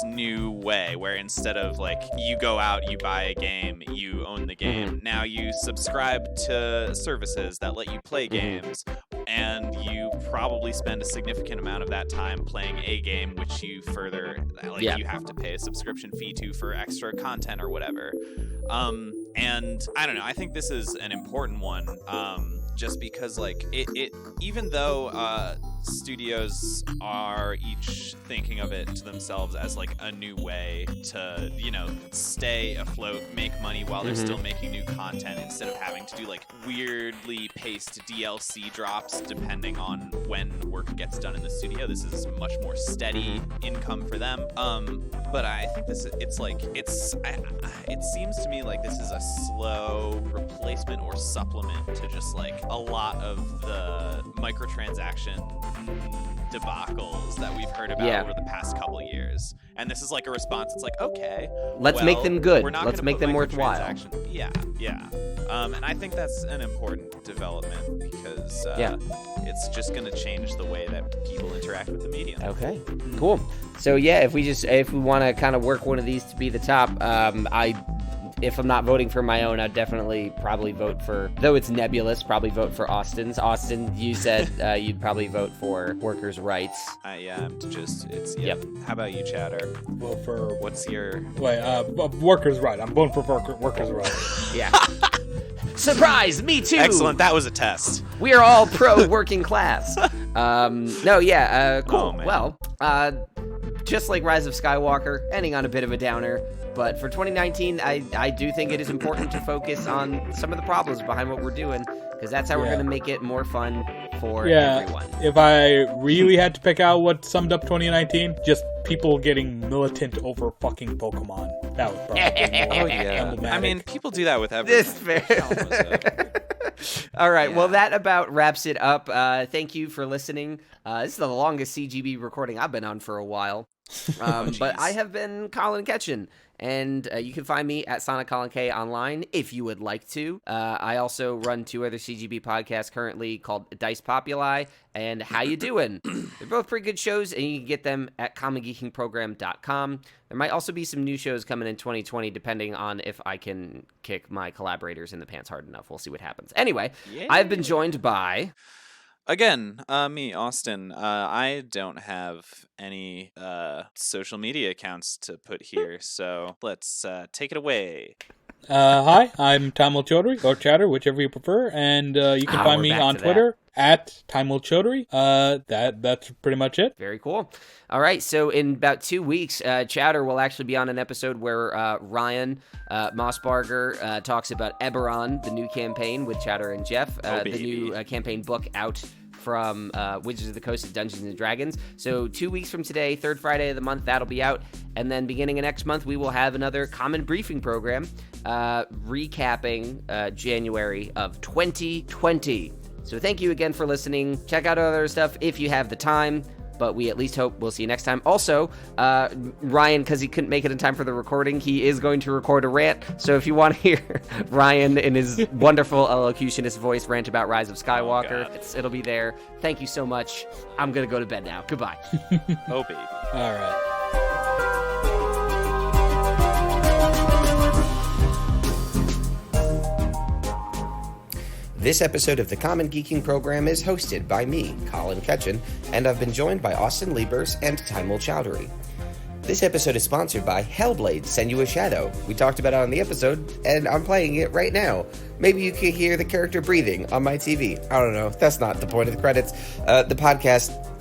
new way, where instead of like you go out, you buy a game, you own the game, now you subscribe to services that let you play games, and you probably spend a significant amount of that time playing a game which you further you have to pay a subscription fee to for extra content or whatever. And I don't know, I think this is an important one, just because like it even though studios are each thinking of it to themselves as like a new way to, stay afloat, make money while they're still making new content, instead of having to do like weirdly paced DLC drops depending on when work gets done in the studio. This is much more steady income for them. But I think it seems to me like this is a slow replacement or supplement to just like a lot of the microtransaction debacles that we've heard about over the past couple of years. And this is like a response. It's like, okay,
let's make them good. Let's make them worthwhile.
Yeah. And I think that's an important development because it's just going to change the way that people interact with the medium.
Okay, cool. So yeah, if we want to kind of work one of these to be the top, if I'm not voting for my own, I'd definitely probably vote for, though it's nebulous, probably vote for Austin's. Austin, you said you'd probably vote for workers' rights.
I'm just,
Yep.
How about you, Chowder?
Vote for
What's your...
workers' right. I'm voting for workers' right.
Yeah. Surprise! Me too!
Excellent, that was a test.
We are all pro working class. Cool.
Oh, man.
Well, just like Rise of Skywalker, ending on a bit of a downer. But for 2019, I do think it is important to focus on some of the problems behind what we're doing, because that's how we're going to make it more fun for everyone.
If I really had to pick out what summed up 2019, just people getting militant over fucking Pokemon. That was probably emblematic.
I mean, people do that with everything.
All right, well, that about wraps it up. Thank you for listening. This is the longest CGB recording I've been on for a while. But I have been Colin Ketchen, and you can find me at Sonic Colin K online if you would like to. I also run two other CGB podcasts currently called Dice Populi and How You Doin'. They're both pretty good shows, and you can get them at commongeekingprogram.com. There might also be some new shows coming in 2020, depending on if I can kick my collaborators in the pants hard enough. We'll see what happens. Anyway, I've been joined by...
Again, me, Austin. I don't have any social media accounts to put here, so let's take it away.
Hi, I'm Tamil Chaudhary, or Chowder, whichever you prefer, and you can find me on Twitter at Tamil Chaudhary. That's pretty much it.
Very cool. All right, so in about 2 weeks, Chowder will actually be on an episode where Ryan Mossbarger talks about Eberron, the new campaign with Chowder and Jeff, the new campaign book out from Wizards of the Coast of Dungeons and Dragons. So 2 weeks from today, third Friday of the month, that'll be out. And then beginning of next month, we will have another common briefing program recapping January of 2020. So thank you again for listening. Check out other stuff if you have the time. But we at least hope we'll see you next time. Also, Ryan, because he couldn't make it in time for the recording, he is going to record a rant. So if you want to hear Ryan in his wonderful elocutionist voice rant about Rise of Skywalker, it'll be there. Thank you so much. I'm going to go to bed now. Goodbye.
Oh, baby.
All right.
This episode of the Common Geeking Program is hosted by me, Colin Ketchen, and I've been joined by Austin Liebers and Timul Chowdhury. This episode is sponsored by Hellblade: Senua's Shadow. We talked about it on the episode, and I'm playing it right now. Maybe you can hear the character breathing on my TV. I don't know. That's not the point of the credits. The podcast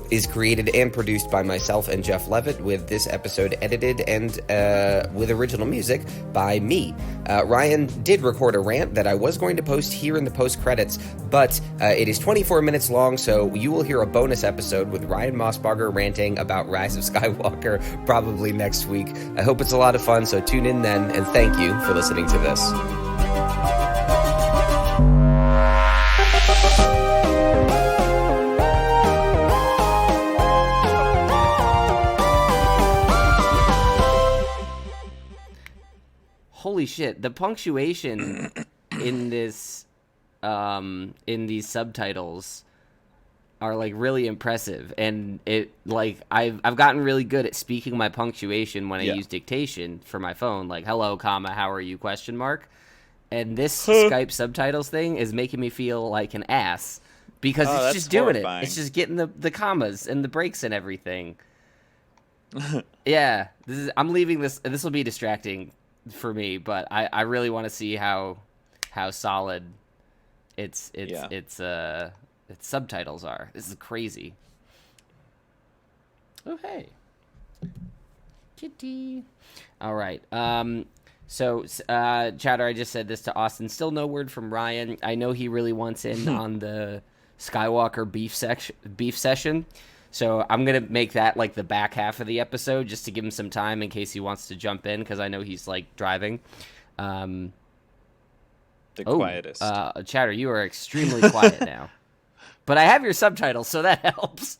is created and produced by myself and Jeff Leavitt, with this episode edited and with original music by me. Ryan did record a rant that I was going to post here in the post-credits, but it is 24 minutes long, so you will hear a bonus episode with Ryan Mossbarger ranting about Rise of Skywalker probably next week. I hope it's a lot of fun, so tune in then, and thank you for listening to this. Holy shit, the punctuation in this in these subtitles are like really impressive, and it like I've gotten really good at speaking my punctuation when I use dictation for my phone, like hello, comma, how are you, question mark. And this Skype subtitles thing is making me feel like an ass because it's just doing horrifying. It's just getting the commas and the breaks and everything. Yeah, I'm leaving this. This will be distracting for me, but I really want to see how solid its subtitles are. This is crazy. Oh hey, kitty. All right. So Chowder, I just said this to Austin. Still no word from Ryan. I know he really wants in on the Skywalker beef session. So I'm going to make that like the back half of the episode just to give him some time in case he wants to jump in, because I know he's like driving.
The quietest.
Chowder, you are extremely quiet now. But I have your subtitles, so that helps.